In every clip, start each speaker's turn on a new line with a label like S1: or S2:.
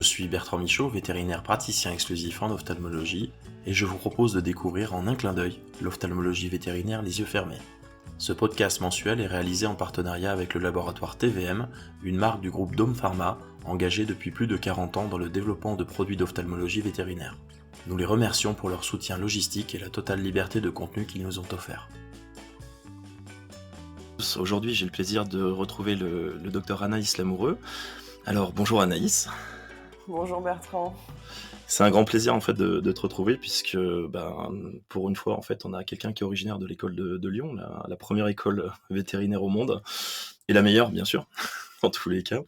S1: Je suis Bertrand Michaud, vétérinaire praticien exclusif en ophtalmologie, et je vous propose de découvrir en un clin d'œil l'ophtalmologie vétérinaire les yeux fermés. Ce podcast mensuel est réalisé en partenariat avec le laboratoire TVM, une marque du groupe Dome Pharma, engagée depuis plus de 40 ans dans le développement de produits d'ophtalmologie vétérinaire. Nous les remercions pour leur soutien logistique et la totale liberté de contenu qu'ils nous ont offert. Aujourd'hui, j'ai le plaisir de retrouver le docteur Anaïs Lamoureux. Alors, bonjour Anaïs.
S2: Bonjour Bertrand.
S1: C'est un grand plaisir en fait de te retrouver puisque pour une fois en fait on a quelqu'un qui est originaire de l'école de Lyon, la première école vétérinaire au monde et la meilleure bien sûr en tous les cas.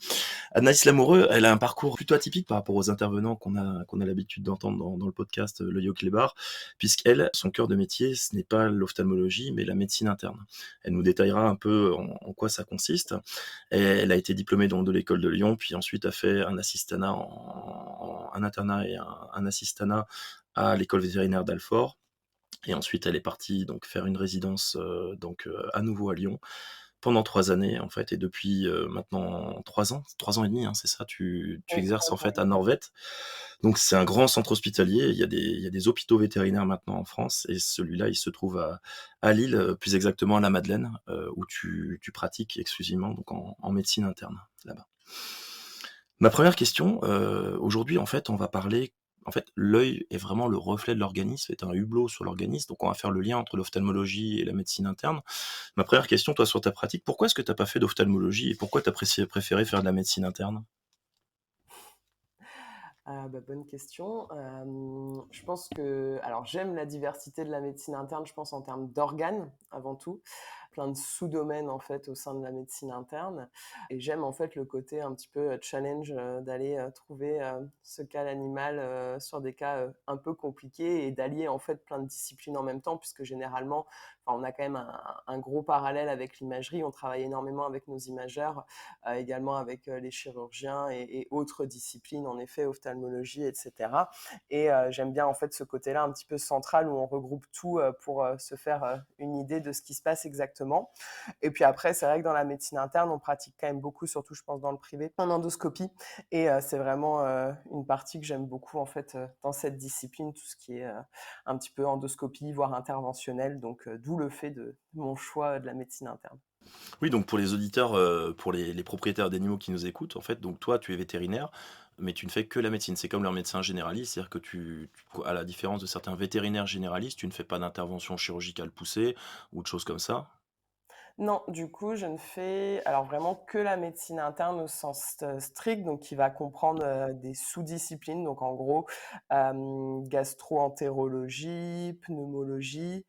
S1: Anaïs Lamoureux, elle a un parcours plutôt atypique par rapport aux intervenants qu'on a l'habitude d'entendre dans le podcast Le Yo Clébar, puisqu'elle, son cœur de métier, ce n'est pas l'ophtalmologie, mais la médecine interne. Elle nous détaillera un peu en quoi ça consiste. Et elle a été diplômée donc de l'école de Lyon, puis ensuite a fait un assistanat, un internat et un assistanat à l'école vétérinaire d'Alfort. Et ensuite, elle est partie donc faire une résidence à nouveau à Lyon pendant 3 années en fait, et depuis maintenant 3 ans et demi, hein, c'est ça, tu
S2: Oui,
S1: exerces en
S2: 3 ans.
S1: fait à Norvet. Donc c'est un grand centre hospitalier. Il y a des hôpitaux vétérinaires maintenant en France, et celui-là, il se trouve à Lille, plus exactement à la Madeleine, où tu pratiques exclusivement donc en médecine interne là-bas. Ma première question, aujourd'hui, en fait, on va parler en fait, l'œil est vraiment le reflet de l'organisme, est un hublot sur l'organisme, donc on va faire le lien entre l'ophtalmologie et la médecine interne. Ma première question, toi, sur ta pratique, pourquoi est-ce que tu as pas fait d'ophtalmologie et pourquoi tu as préféré faire de la médecine interne?
S2: Bonne question. Je pense que alors j'aime la diversité de la médecine interne, je pense en termes d'organes avant tout, plein de sous-domaines en fait au sein de la médecine interne, et j'aime en fait le côté un petit peu, challenge, d'aller, trouver, ce cas l'animal, sur des cas, un peu compliqués, et d'allier en fait plein de disciplines en même temps, puisque généralement, enfin, on a quand même un gros parallèle avec l'imagerie. On travaille énormément avec nos imageurs, également avec les chirurgiens et autres disciplines, en effet, ophtalmologie, etc. Et j'aime bien en fait ce côté-là un petit peu central où on regroupe tout pour se faire une idée de ce qui se passe exactement. Et puis après, c'est vrai que dans la médecine interne, on pratique quand même beaucoup, surtout je pense dans le privé, en endoscopie. Et c'est vraiment une partie que j'aime beaucoup en fait dans cette discipline, tout ce qui est un petit peu endoscopie, voire interventionnelle. Donc d'où le fait de mon choix de la médecine interne.
S1: Oui, donc pour les auditeurs, pour les propriétaires d'animaux qui nous écoutent, en fait, donc toi, tu es vétérinaire, mais tu ne fais que la médecine. C'est comme leur médecin généraliste, c'est-à-dire que à la différence de certains vétérinaires généralistes, tu ne fais pas d'intervention chirurgicale poussée ou de choses comme ça?
S2: Non, du coup, je ne fais alors vraiment que la médecine interne au sens strict, donc qui va comprendre des sous-disciplines. Donc en gros, gastro-entérologie, pneumologie,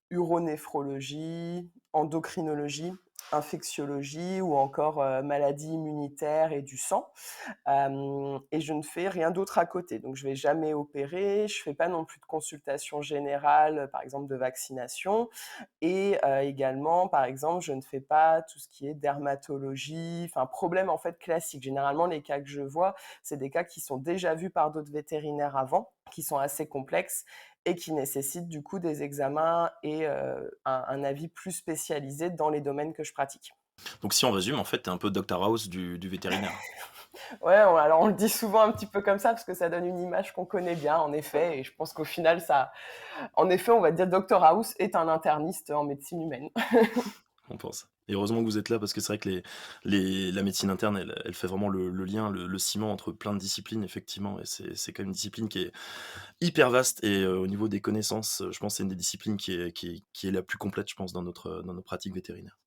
S2: uronéphrologie, endocrinologie, infectiologie ou encore maladies immunitaires et du sang. Et je ne fais rien d'autre à côté. Donc je vais jamais opérer, je fais pas non plus de consultation générale, par exemple de vaccination, et également, par exemple, je ne fais pas tout ce qui est dermatologie, enfin problème en fait classique. Généralement, les cas que je vois, c'est des cas qui sont déjà vus par d'autres vétérinaires avant, qui sont assez complexes et qui nécessitent du coup des examens et un avis plus spécialisé dans les domaines que je pratique.
S1: Donc si on résume, en fait, tu es un peu Doctor House du vétérinaire.
S2: Ouais, alors on le dit souvent un petit peu comme ça parce que ça donne une image qu'on connaît bien, en effet, et je pense qu'au final, en effet, on va dire Dr House est un interniste en médecine humaine.
S1: On pense. Et heureusement que vous êtes là parce que c'est vrai que la médecine interne, elle fait vraiment le lien, le ciment entre plein de disciplines, effectivement. Et c'est quand même une discipline qui est hyper vaste. Et au niveau des connaissances, je pense que c'est une des disciplines qui est la plus complète, je pense, dans nos pratiques vétérinaires.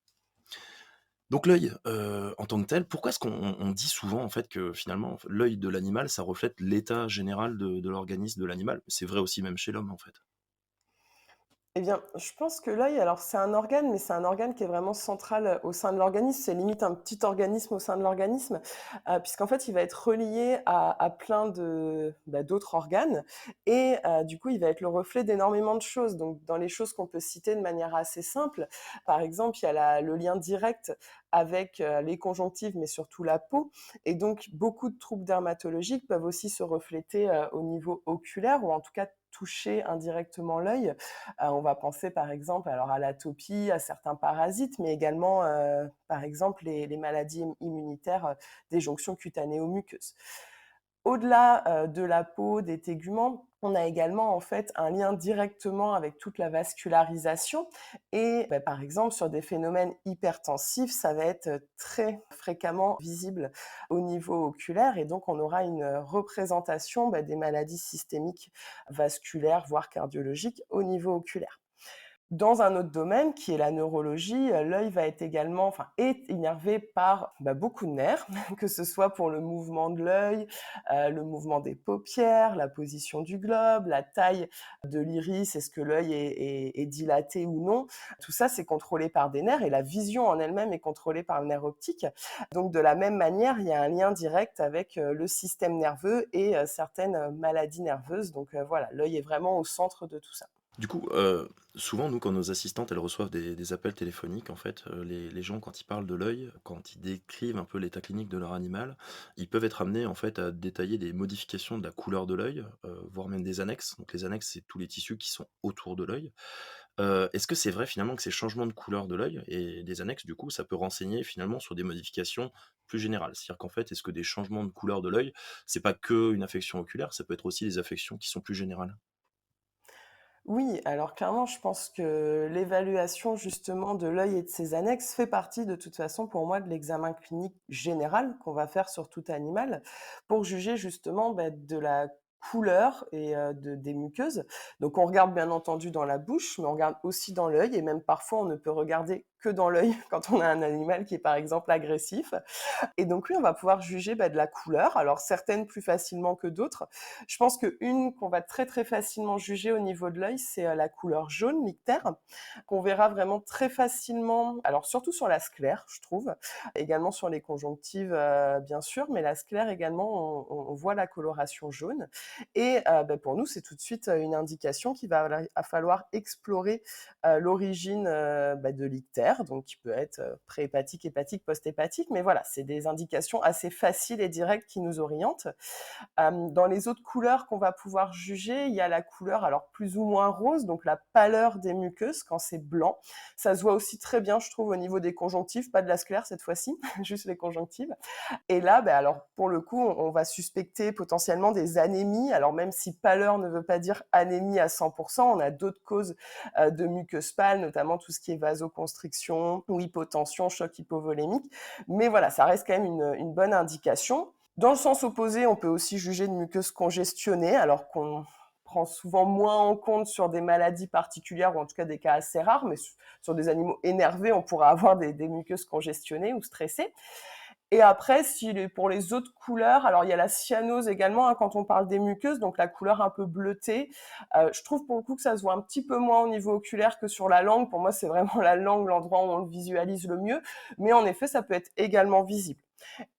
S1: Donc l'œil, en tant que tel, pourquoi est-ce qu'on dit souvent en fait que finalement, l'œil de l'animal, ça reflète l'état général de l'organisme de l'animal? C'est vrai aussi même chez l'homme, en fait.
S2: Eh bien, je pense que l'œil, alors c'est un organe, mais c'est un organe qui est vraiment central, au sein de l'organisme. C'est limite un petit organisme au sein de l'organisme, puisqu'en fait, il va être relié à plein d'autres organes, et du coup, il va être le reflet d'énormément de choses. Donc dans les choses qu'on peut citer de manière assez simple, par exemple, il y a le lien direct avec, les conjonctives, mais surtout la peau, et donc beaucoup de troubles dermatologiques peuvent aussi se refléter, au niveau oculaire, ou en tout cas toucher indirectement l'œil. On va penser par exemple alors à l'atopie, à certains parasites, mais également, par exemple les maladies immunitaires, des jonctions cutanéo-muqueuses. Au-delà, de la peau, des téguments, on a également en fait un lien directement avec toute la vascularisation et par exemple sur des phénomènes hypertensifs, ça va être, très fréquemment visible au niveau oculaire et donc on aura une, représentation, des maladies systémiques vasculaires, voire cardiologiques au niveau oculaire. Dans un autre domaine qui est la neurologie, l'œil va être également est innervé par, beaucoup de nerfs, que ce soit pour le mouvement de l'œil, le mouvement des paupières, la position du globe, la taille de l'iris, est-ce que l'œil est dilaté ou non? Tout ça, c'est contrôlé par des nerfs et la vision en elle-même est contrôlée par le nerf optique. Donc de la même manière, il y a un lien direct avec, le système nerveux et certaines, maladies nerveuses. Donc voilà, l'œil est vraiment au centre de tout ça.
S1: Du coup, souvent, nous, quand nos assistantes, elles reçoivent des appels téléphoniques, en fait, les gens, quand ils parlent de l'œil, quand ils décrivent un peu l'état clinique de leur animal, ils peuvent être amenés, en fait, à détailler des modifications de la couleur de l'œil, voire même des annexes. Donc les annexes, c'est tous les tissus qui sont autour de l'œil. Est-ce que c'est vrai, finalement, que ces changements de couleur de l'œil et des annexes, du coup, ça peut renseigner, finalement, sur des modifications plus générales? C'est-à-dire qu'en fait, est-ce que des changements de couleur de l'œil, c'est pas qu'une affection oculaire, ça peut être aussi des affections qui sont plus générales?
S2: Oui, alors clairement, je pense que l'évaluation justement de l'œil et de ses annexes fait partie de toute façon pour moi de l'examen clinique général qu'on va faire sur tout animal pour juger justement de la couleur et des muqueuses. Donc on regarde bien entendu dans la bouche, mais on regarde aussi dans l'œil et même parfois on ne peut regarder que dans l'œil quand on a un animal qui est par exemple agressif. Et donc oui, on va pouvoir juger, de la couleur, alors certaines plus facilement que d'autres. Je pense qu'une qu'on va très, très facilement juger au niveau de l'œil, c'est, la couleur jaune, l'ictère, qu'on verra vraiment très facilement, alors surtout sur la sclère, je trouve, également sur les conjonctives, bien sûr, mais la sclère également, on voit la coloration jaune et pour nous, c'est tout de suite, une indication qu'il va falloir explorer, l'origine, de l'ictère, donc qui peut être, préhépatique, hépatique, post-hépatique, mais voilà, c'est des indications assez faciles et directes qui nous orientent. Dans les autres couleurs qu'on va pouvoir juger, il y a la couleur alors plus ou moins rose, donc la pâleur des muqueuses quand c'est blanc. Ça se voit aussi très bien, je trouve, au niveau des conjonctives, pas de la sclère cette fois-ci, juste les conjonctives. Et là, alors pour le coup, on va suspecter potentiellement des anémies. Alors même si pâleur ne veut pas dire anémie à 100%, on a d'autres causes de muqueuses pâles, notamment tout ce qui est vasoconstriction ou hypotension, choc hypovolémique. Mais voilà, ça reste quand même une bonne indication. Dans le sens opposé, on peut aussi juger une muqueuse congestionnée, alors qu'on prend souvent moins en compte sur des maladies particulières ou en tout cas des cas assez rares, mais sur des animaux énervés, on pourra avoir des muqueuses congestionnées ou stressées. Et après, pour les autres couleurs, alors il y a la cyanose également quand on parle des muqueuses, donc la couleur un peu bleutée. Je trouve pour le coup que ça se voit un petit peu moins au niveau oculaire que sur la langue. Pour moi, c'est vraiment la langue l'endroit où on le visualise le mieux, mais en effet, ça peut être également visible.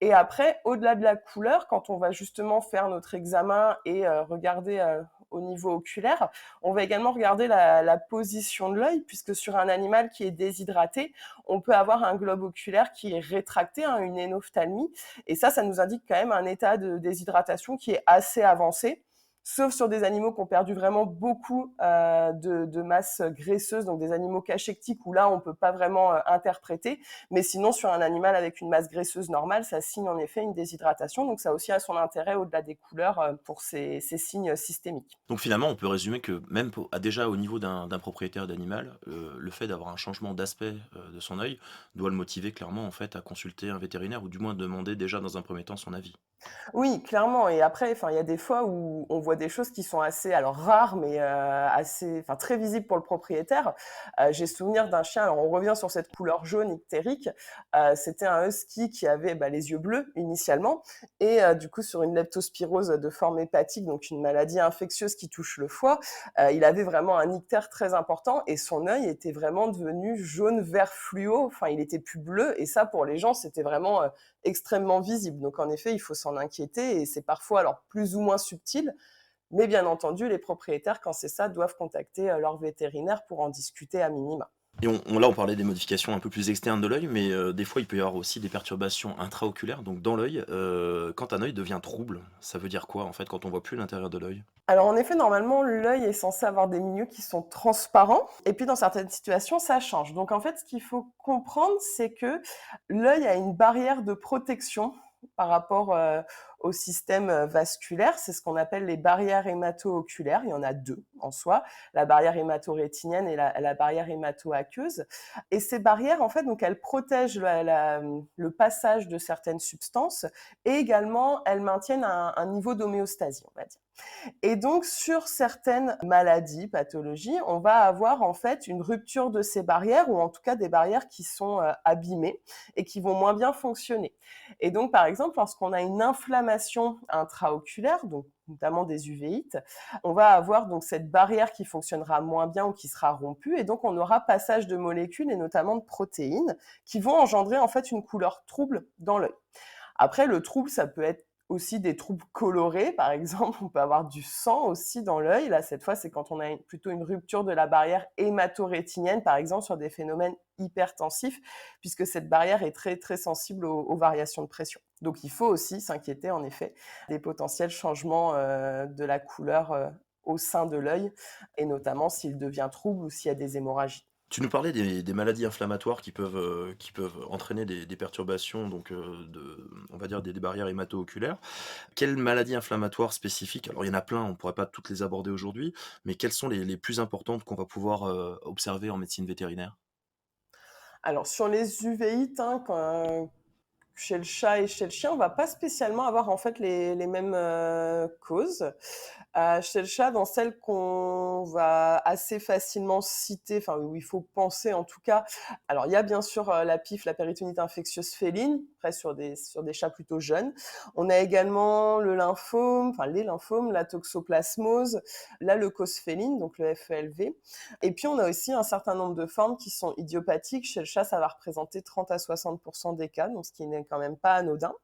S2: Et après, au-delà de la couleur, quand on va justement faire notre examen et regarder au niveau oculaire, on va également regarder la position de l'œil, puisque sur un animal qui est déshydraté, on peut avoir un globe oculaire qui est rétracté, une hénophtalmie, et ça nous indique quand même un état de déshydratation qui est assez avancé. Sauf sur des animaux qui ont perdu vraiment beaucoup de masse graisseuse, donc des animaux cachectiques où là, on ne peut pas vraiment interpréter. Mais sinon, sur un animal avec une masse graisseuse normale, ça signe en effet une déshydratation. Donc ça aussi a son intérêt au-delà des couleurs pour ces signes systémiques.
S1: Donc finalement, on peut résumer que même déjà au niveau d'un propriétaire d'animal, le fait d'avoir un changement d'aspect, de son œil doit le motiver clairement en fait à consulter un vétérinaire ou du moins demander déjà dans un premier temps son avis.
S2: Oui, clairement et après, il y a des fois où on voit des choses qui sont assez alors rares, mais très visibles pour le propriétaire. J'ai souvenir d'un chien, alors on revient sur cette couleur jaune ictérique, c'était un husky qui avait, les yeux bleus initialement et du coup sur une leptospirose de forme hépatique, donc une maladie infectieuse qui touche le foie, il avait vraiment un ictère très important et son œil était vraiment devenu jaune vert fluo, enfin il était plus bleu et ça pour les gens, c'était vraiment, extrêmement visible. Donc en effet, il faut s'en inquiéter et c'est parfois alors plus ou moins subtil, mais bien entendu, les propriétaires, quand c'est ça, doivent contacter leur vétérinaire pour en discuter à minima.
S1: Et là, on parlait des modifications un peu plus externes de l'œil, mais des fois, il peut y avoir aussi des perturbations intraoculaires, donc dans l'œil. Quand un œil devient trouble, ça veut dire quoi en fait quand on voit plus l'intérieur de l'œil?
S2: Alors en effet, normalement, l'œil est censé avoir des milieux qui sont transparents et puis dans certaines situations, ça change. Donc en fait, ce qu'il faut comprendre, c'est que l'œil a une barrière de protection par rapport, au système vasculaire. C'est ce qu'on appelle les barrières hémato-oculaires. Il y en a deux en soi, la barrière hémato-rétinienne et la barrière hémato-aqueuse. Et ces barrières, en fait, donc elles protègent le passage de certaines substances et également elles maintiennent un niveau d'homéostasie, on va dire. Et donc, sur certaines maladies, pathologies, on va avoir en fait une rupture de ces barrières, ou en tout cas des barrières qui sont abîmées et qui vont moins bien fonctionner. Et donc, par exemple, lorsqu'on a une inflammation intraoculaire, donc notamment des uvéites, on va avoir donc cette barrière qui fonctionnera moins bien ou qui sera rompue, et donc on aura passage de molécules et notamment de protéines qui vont engendrer en fait une couleur trouble dans l'œil. Après, le trouble, ça peut être aussi des troubles colorés, par exemple, on peut avoir du sang aussi dans l'œil. Là, cette fois, c'est quand on a plutôt une rupture de la barrière hémato-rétinienne, par exemple, sur des phénomènes hypertensifs, puisque cette barrière est très, très sensible aux variations de pression. Donc, il faut aussi s'inquiéter, en effet, des potentiels changements de la couleur au sein de l'œil, et notamment s'il devient trouble ou s'il y a des hémorragies.
S1: Tu nous parlais des maladies inflammatoires qui peuvent entraîner des perturbations donc, on va dire des barrières hémato-oculaires. Quelles maladies inflammatoires spécifiques? Alors il y en a plein, on ne pourrait pas toutes les aborder aujourd'hui, mais quelles sont les plus importantes qu'on va pouvoir, observer en médecine vétérinaire?
S2: Alors, sur les uvéites, hein, chez le chat et chez le chien, on va pas spécialement avoir en fait les mêmes causes. Chez le chat, dans celles qu'on va assez facilement citer, enfin où il faut penser en tout cas, alors il y a bien sûr la PIF, la péritonite infectieuse féline, après sur des chats plutôt jeunes. On a également le lymphome, enfin les lymphomes, la toxoplasmose, la leucose féline, donc le FELV. Et puis on a aussi un certain nombre de formes qui sont idiopathiques. Chez le chat, ça va représenter 30 à 60% des cas, donc ce qui n'est quand même pas anodin.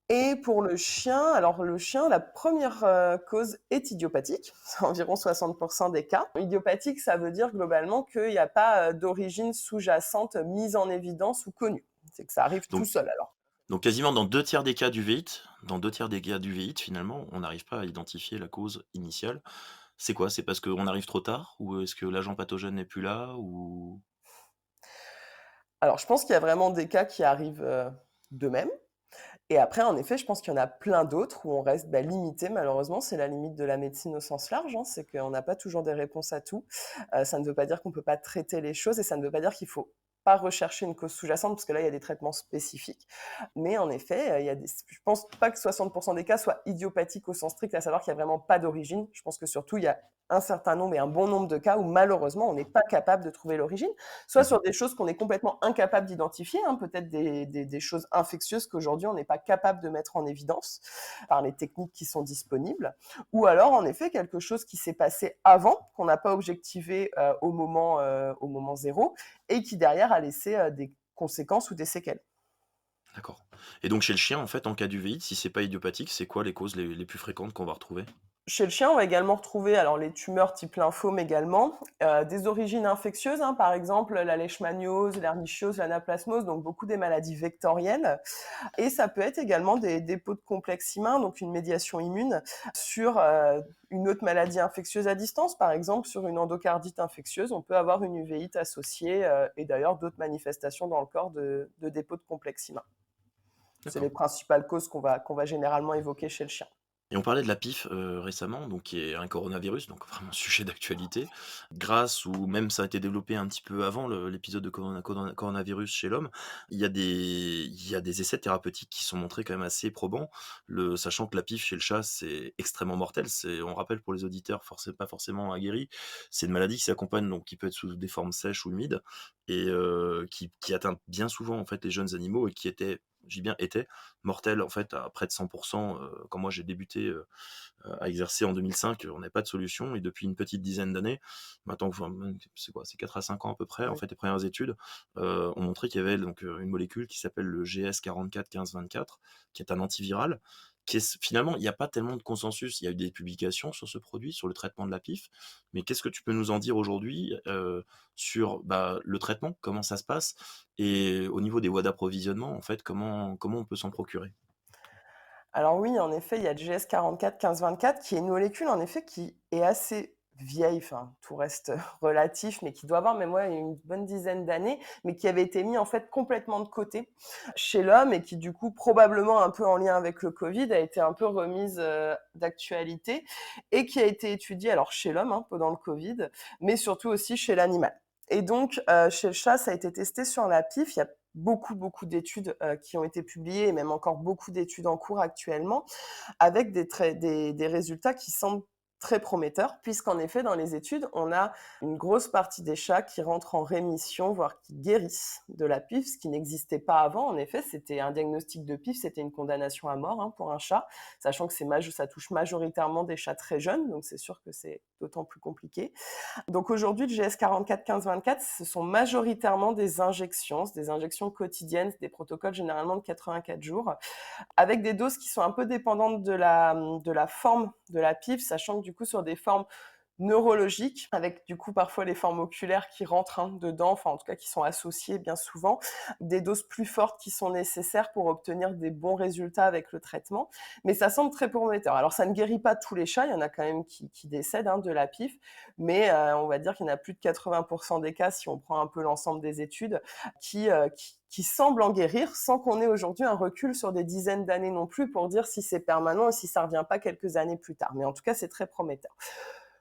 S2: Et pour le chien, alors le chien, la première cause est idiopathique, c'est environ 60% des cas. Idiopathique, ça veut dire globalement qu'il n'y a pas d'origine sous-jacente mise en évidence ou connue. C'est que ça arrive tout
S1: Donc
S2: seul alors.
S1: donc quasiment dans 2 tiers des cas d'uvéite dans 2 tiers des cas d'uvéite, finalement, on n'arrive pas à identifier la cause initiale. C'est quoi? C'est parce qu'on arrive trop tard? Ou est-ce que l'agent pathogène n'est plus là? Ou
S2: Alors je pense qu'il y a vraiment des cas qui arrivent d'eux-mêmes. Et après, en effet, je pense qu'il y en a plein d'autres où on reste limité, malheureusement. C'est la limite de la médecine au sens large, hein, c'est qu'on n'a pas toujours des réponses à tout. Ça ne veut pas dire qu'on ne peut pas traiter les choses et ça ne veut pas dire qu'il faut pas rechercher une cause sous-jacente, parce que là, il y a des traitements spécifiques. Mais en effet, je pense pas que 60% des cas soient idiopathiques au sens strict, à savoir qu'il n'y a vraiment pas d'origine. Je pense que surtout, il y a un certain nombre et un bon nombre de cas où malheureusement, on n'est pas capable de trouver l'origine, soit
S1: mmh
S2: sur des choses qu'on est complètement incapable d'identifier, hein, peut-être des choses infectieuses qu'aujourd'hui on n'est pas capable de mettre en évidence par les techniques qui sont disponibles, ou alors en effet quelque chose qui s'est passé avant, qu'on n'a pas objectivé au moment zéro, et qui derrière a laissé des conséquences ou des séquelles.
S1: d'accord. Et donc chez le chien, en fait, en cas d'uvéite, si c'est pas idiopathique, c'est quoi les causes les plus fréquentes qu'on va retrouver?
S2: Chez le chien, on va également retrouver alors les tumeurs type lymphome également, des origines infectieuses, hein, par exemple la leishmaniose, l'hernichiose, l'anaplasmose, donc beaucoup des maladies vectorielles. Et ça peut être également des dépôts de complexes humains, donc une médiation immune, sur une autre maladie infectieuse à distance, par exemple sur une endocardite infectieuse, on peut avoir une uvéite associée, et d'ailleurs d'autres manifestations dans le corps de dépôts de complexes humains. C'est les
S1: D'accord.
S2: principales causes qu'on va généralement évoquer chez le chien.
S1: Et on parlait de la PIF, récemment, donc qui est un coronavirus, donc vraiment sujet d'actualité. Grâce ou même ça a été développé un petit peu avant l'épisode de coronavirus chez l'homme, il y a des essais thérapeutiques qui sont montrés quand même assez probants. Sachant que la PIF chez le chat, c'est extrêmement mortel. On rappelle pour les auditeurs pas forcément aguerris, c'est une maladie qui s'accompagne donc qui peut être sous des formes sèches ou humides et qui atteint bien souvent en fait les jeunes animaux et qui était, je dis bien était, mortel en fait à près de 100 quand moi j'ai débuté, à exercer en 2005, on n'avait pas de solution et depuis une petite dizaine d'années, maintenant enfin même c'est quoi? C'est 4 à 5 ans à peu près, en
S2: Oui.
S1: fait, les premières études, ont montré qu'il y avait donc, une molécule qui s'appelle le GS441524 qui est un antiviral, qui est finalement il n'y a pas tellement de consensus. Il y a eu des publications sur ce produit, sur le traitement de la PIF, mais qu'est-ce que tu peux nous en dire aujourd'hui, sur, bah, le traitement? Comment ça se passe? Et au niveau des voies d'approvisionnement, en fait, comment on peut s'en procurer?
S2: Alors oui, en effet, il y a le GS 44 15 24 qui est une molécule en effet qui est assez vieille, enfin tout reste relatif, mais qui doit avoir même ouais, une bonne dizaine d'années, mais qui avait été mis en fait complètement de côté chez l'homme et qui du coup probablement un peu en lien avec le Covid a été un peu remise d'actualité et qui a été étudiée alors chez l'homme pendant le Covid, mais surtout aussi chez l'animal. Et donc chez le chat, ça a été testé sur la PIF. Il y a beaucoup d'études qui ont été publiées et même encore beaucoup d'études en cours actuellement avec des résultats qui semblent très prometteurs, puisqu'en effet, dans les études, on a une grosse partie des chats qui rentrent en rémission, voire qui guérissent de la PIF, ce qui n'existait pas avant. En effet, c'était un diagnostic de PIF, c'était une condamnation à mort pour un chat, sachant que ça touche majoritairement des chats très jeunes, donc c'est sûr que c'est d'autant plus compliqué. Donc aujourd'hui, le GS 44-15-24, ce sont majoritairement des injections, c'est des injections quotidiennes, c'est des protocoles généralement de 84 jours, avec des doses qui sont un peu dépendantes de la forme de la PIF, sachant que du coup sur des formes neurologiques, avec du coup parfois les formes oculaires qui rentrent dedans, enfin en tout cas qui sont associées bien souvent, des doses plus fortes qui sont nécessaires pour obtenir des bons résultats avec le traitement. Mais ça semble très prometteur. Alors ça ne guérit pas tous les chats, il y en a quand même qui décèdent de la PIF, mais on va dire qu'il y en a plus de 80% des cas, si on prend un peu l'ensemble des études, qui semblent en guérir sans qu'on ait aujourd'hui un recul sur des dizaines d'années non plus pour dire si c'est permanent et si ça ne revient pas quelques années plus tard. Mais en tout cas, c'est très prometteur.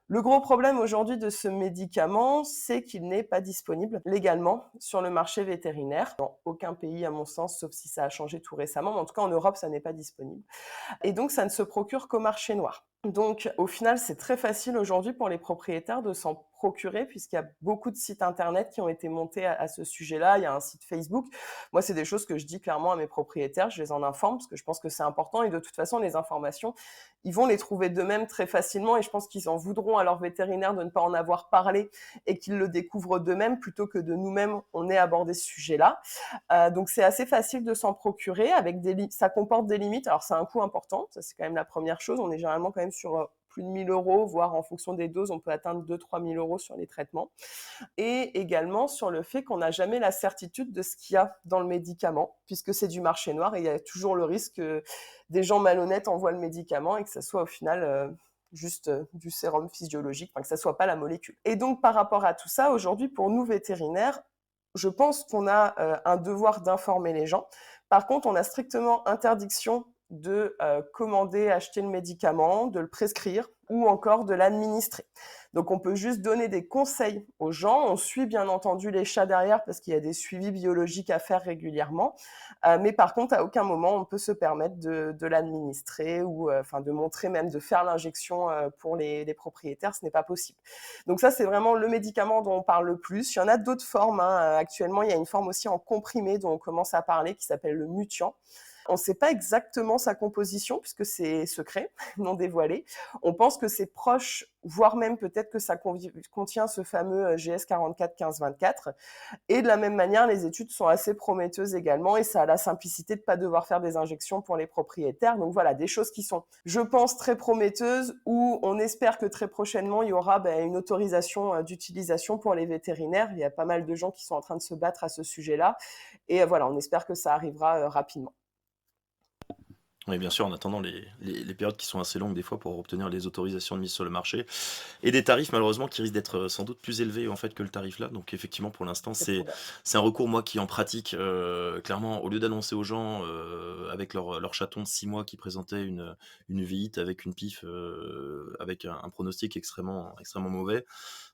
S2: Le gros problème aujourd'hui de ce médicament, c'est qu'il n'est pas disponible légalement sur le marché vétérinaire. Dans aucun pays, à mon sens, sauf si ça a changé tout récemment, mais en tout cas en Europe, ça n'est pas disponible. Et donc, ça ne se procure qu'au marché noir. Donc, au final, c'est très facile aujourd'hui pour les propriétaires de s'en procurer puisqu'il y a beaucoup de sites internet qui ont été montés à ce sujet-là. Il y a un site Facebook. Moi, c'est des choses que je dis clairement à mes propriétaires. Je les en informe parce que je pense que c'est important et de toute façon, les informations, ils vont les trouver d'eux-mêmes très facilement et je pense qu'ils en voudront à leur vétérinaire de ne pas en avoir parlé et qu'ils le découvrent d'eux-mêmes plutôt que de nous-mêmes, on ait abordé ce sujet-là. Donc, c'est assez facile de s'en procurer. Ça comporte des limites. Alors, c'est un coût important. Ça, c'est quand même la première chose. On est généralement quand même sur plus de 1 000 €, voire en fonction des doses, on peut atteindre 2 000 à 3 000 € sur les traitements. Et également sur le fait qu'on n'a jamais la certitude de ce qu'il y a dans le médicament, puisque c'est du marché noir et il y a toujours le risque que des gens malhonnêtes envoient le médicament et que ça soit au final juste du sérum physiologique, enfin que ça soit pas la molécule. Et donc par rapport à tout ça, aujourd'hui pour nous vétérinaires, je pense qu'on a un devoir d'informer les gens. Par contre, on a strictement interdiction de commander, acheter le médicament, de le prescrire ou encore de l'administrer. Donc, on peut juste donner des conseils aux gens. On suit bien entendu les chats derrière parce qu'il y a des suivis biologiques à faire régulièrement. Mais par contre, à aucun moment, on peut se permettre de l'administrer ou de montrer même de faire l'injection pour les propriétaires. Ce n'est pas possible. Donc ça, c'est vraiment le médicament dont on parle le plus. Il y en a d'autres formes. Actuellement, il y a une forme aussi en comprimé dont on commence à parler qui s'appelle le Mutian. On ne sait pas exactement sa composition puisque c'est secret, non dévoilé. On pense que c'est proche, voire même peut-être que ça contient ce fameux GS 44-15-24. Et de la même manière, les études sont assez prometteuses également et ça a la simplicité de ne pas devoir faire des injections pour les propriétaires. Donc voilà, des choses qui sont, je pense, très prometteuses où on espère que très prochainement, il y aura une autorisation d'utilisation pour les vétérinaires. Il y a pas mal de gens qui sont en train de se battre à ce sujet-là. Et voilà, on espère que ça arrivera rapidement.
S1: Oui, bien sûr, en attendant les périodes qui sont assez longues des fois pour obtenir les autorisations de mise sur le marché et des tarifs malheureusement qui risquent d'être, sans doute plus élevés en fait que le tarif là. Donc effectivement pour l'instant
S2: C'est probable.
S1: c'est un recours moi qui en pratique, clairement au lieu d'annoncer aux gens, avec leur chaton de 6 mois qui présentait une véhite avec une PIF, avec un pronostic extrêmement mauvais.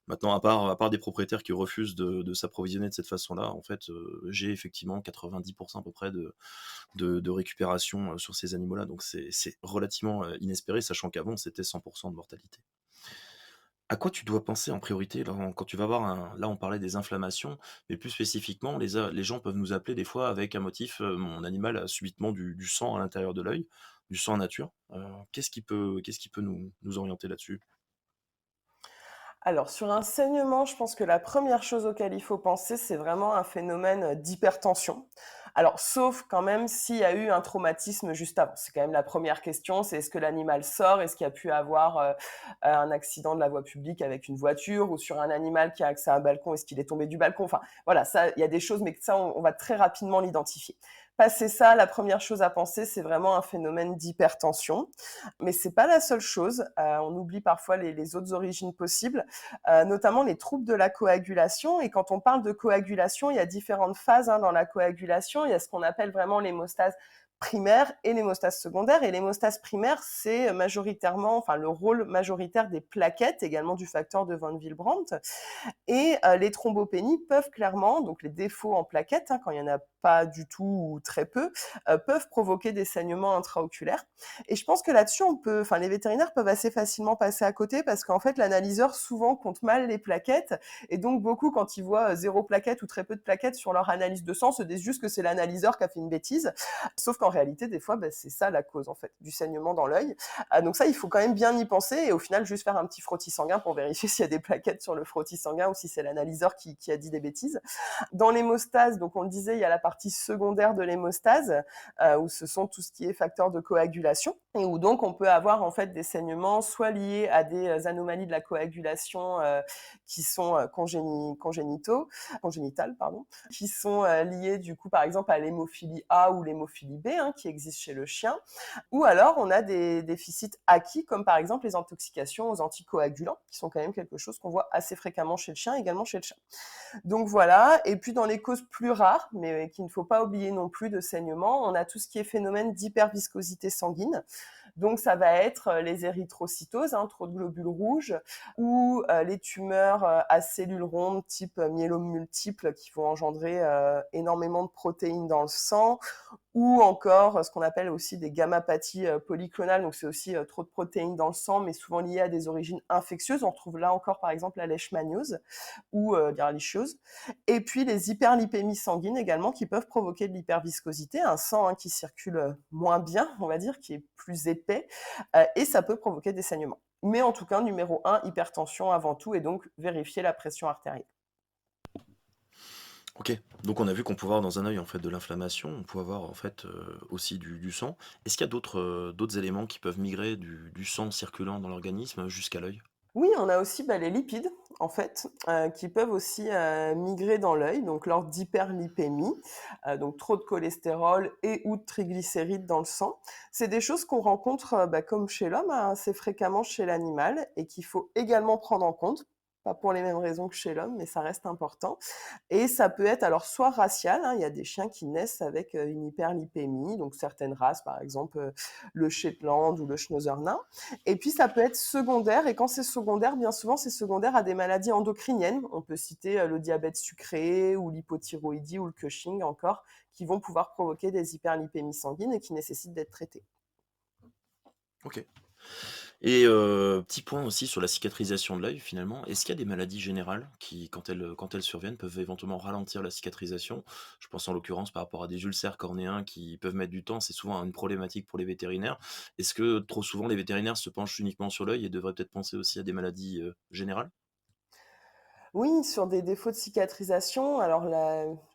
S1: Maintenant à part des propriétaires qui refusent de s'approvisionner de cette façon-là, en fait, j'ai effectivement 90 à peu près de récupération sur ces animaux-là. Donc c'est relativement inespéré, sachant qu'avant c'était 100% de mortalité. À quoi tu dois penser en priorité quand tu vas avoir là on parlait des inflammations, mais plus spécifiquement les gens peuvent nous appeler des fois avec un motif, mon animal a subitement du sang à l'intérieur de l'œil, du sang en nature. Qu'est-ce qui peut nous orienter là-dessus?
S2: Alors, sur un saignement, je pense que la première chose auquel il faut penser, c'est vraiment un phénomène d'hypertension. Alors, sauf quand même s'il y a eu un traumatisme juste avant. C'est quand même la première question, c'est est-ce que l'animal sort? Est-ce qu'il y a pu avoir un accident de la voie publique avec une voiture ou sur un animal qui a accès à un balcon, est-ce qu'il est tombé du balcon? Enfin, voilà, ça, il y a des choses, mais ça, on va très rapidement l'identifier. Passé ça, la première chose à penser, c'est vraiment un phénomène d'hypertension. Mais c'est pas la seule chose. On oublie parfois les autres origines possibles, notamment les troubles de la coagulation. Et quand on parle de coagulation, il y a différentes phases hein, dans la coagulation. Il y a ce qu'on appelle vraiment l'hémostase primaire et l'hémostase secondaire. Et l'hémostase primaire, c'est majoritairement, enfin le rôle majoritaire des plaquettes, également du facteur de von Willebrand. Et les thrombopénies peuvent clairement, donc les défauts en plaquettes, hein, quand il n'y en a pas du tout ou très peu, peuvent provoquer des saignements intraoculaires. Et je pense que là-dessus, les vétérinaires peuvent assez facilement passer à côté parce qu'en fait, l'analyseur souvent compte mal les plaquettes. Et donc, beaucoup, quand ils voient 0 plaquettes ou très peu de plaquettes sur leur analyse de sang, se disent juste que c'est l'analyseur qui a fait une bêtise. Sauf qu'en réalité, des fois, c'est ça la cause en fait du saignement dans l'œil. Donc ça, il faut quand même bien y penser et au final, juste faire un petit frottis sanguin pour vérifier s'il y a des plaquettes sur le frottis sanguin ou si c'est l'analyseur qui a dit des bêtises. Dans l'hémostase, donc on le disait, il y a la partie secondaire de l'hémostase, où ce sont tout ce qui est facteurs de coagulation, et où donc on peut avoir en fait des saignements soit liés à des anomalies de la coagulation qui sont congénitales, qui sont liées du coup par exemple à l'hémophilie A ou l'hémophilie B, hein, qui existent chez le chien, ou alors on a des déficits acquis, comme par exemple les intoxications aux anticoagulants, qui sont quand même quelque chose qu'on voit assez fréquemment chez le chien, également chez le chat. Donc voilà, et puis dans les causes plus rares, mais qu'il ne faut pas oublier non plus de saignement, on a tout ce qui est phénomène d'hyperviscosité sanguine. Donc ça va être les érythrocytoses, hein, trop de globules rouges, ou les tumeurs à cellules rondes type myélome multiple qui vont engendrer énormément de protéines dans le sang, ou encore ce qu'on appelle aussi des gammapathies polyclonales, donc c'est aussi trop de protéines dans le sang, mais souvent liées à des origines infectieuses. On retrouve là encore par exemple la leishmaniose ou l'ehrlichiose. Et puis les hyperlipémies sanguines également qui peuvent provoquer de l'hyperviscosité, un sang hein, qui circule moins bien, on va dire, qui est plus épais, et ça peut provoquer des saignements. Mais en tout cas, numéro 1, hypertension avant tout, et donc vérifier la pression artérielle.
S1: OK, donc on a vu qu'on pouvait avoir dans un œil, en fait, de l'inflammation, on peut avoir, en fait, aussi du sang. Est-ce qu'il y a d'autres éléments qui peuvent migrer du sang circulant dans l'organisme jusqu'à l'œil?
S2: Oui, on a aussi les lipides, en fait, qui peuvent aussi migrer dans l'œil, donc lors d'hyperlipémie, donc trop de cholestérol et ou de triglycérides dans le sang. C'est des choses qu'on rencontre, comme chez l'homme, hein, assez fréquemment chez l'animal et qu'il faut également prendre en compte. Pas pour les mêmes raisons que chez l'homme, mais ça reste important. Et ça peut être alors soit racial, hein, il y a des chiens qui naissent avec une hyperlipémie, donc certaines races, par exemple le Shetland ou le Schnauzer nain. Et puis ça peut être secondaire, et quand c'est secondaire, bien souvent c'est secondaire à des maladies endocriniennes. On peut citer le diabète sucré ou l'hypothyroïdie ou le Cushing encore, qui vont pouvoir provoquer des hyperlipémies sanguines et qui nécessitent d'être traitées.
S1: OK. Et petit point aussi sur la cicatrisation de l'œil finalement. Est-ce qu'il y a des maladies générales qui, quand elles surviennent, peuvent éventuellement ralentir la cicatrisation? Je pense en l'occurrence par rapport à des ulcères cornéens qui peuvent mettre du temps, c'est souvent une problématique pour les vétérinaires. Est-ce que trop souvent les vétérinaires se penchent uniquement sur l'œil et devraient peut-être penser aussi à des maladies, générales?
S2: Oui, sur des défauts de cicatrisation, alors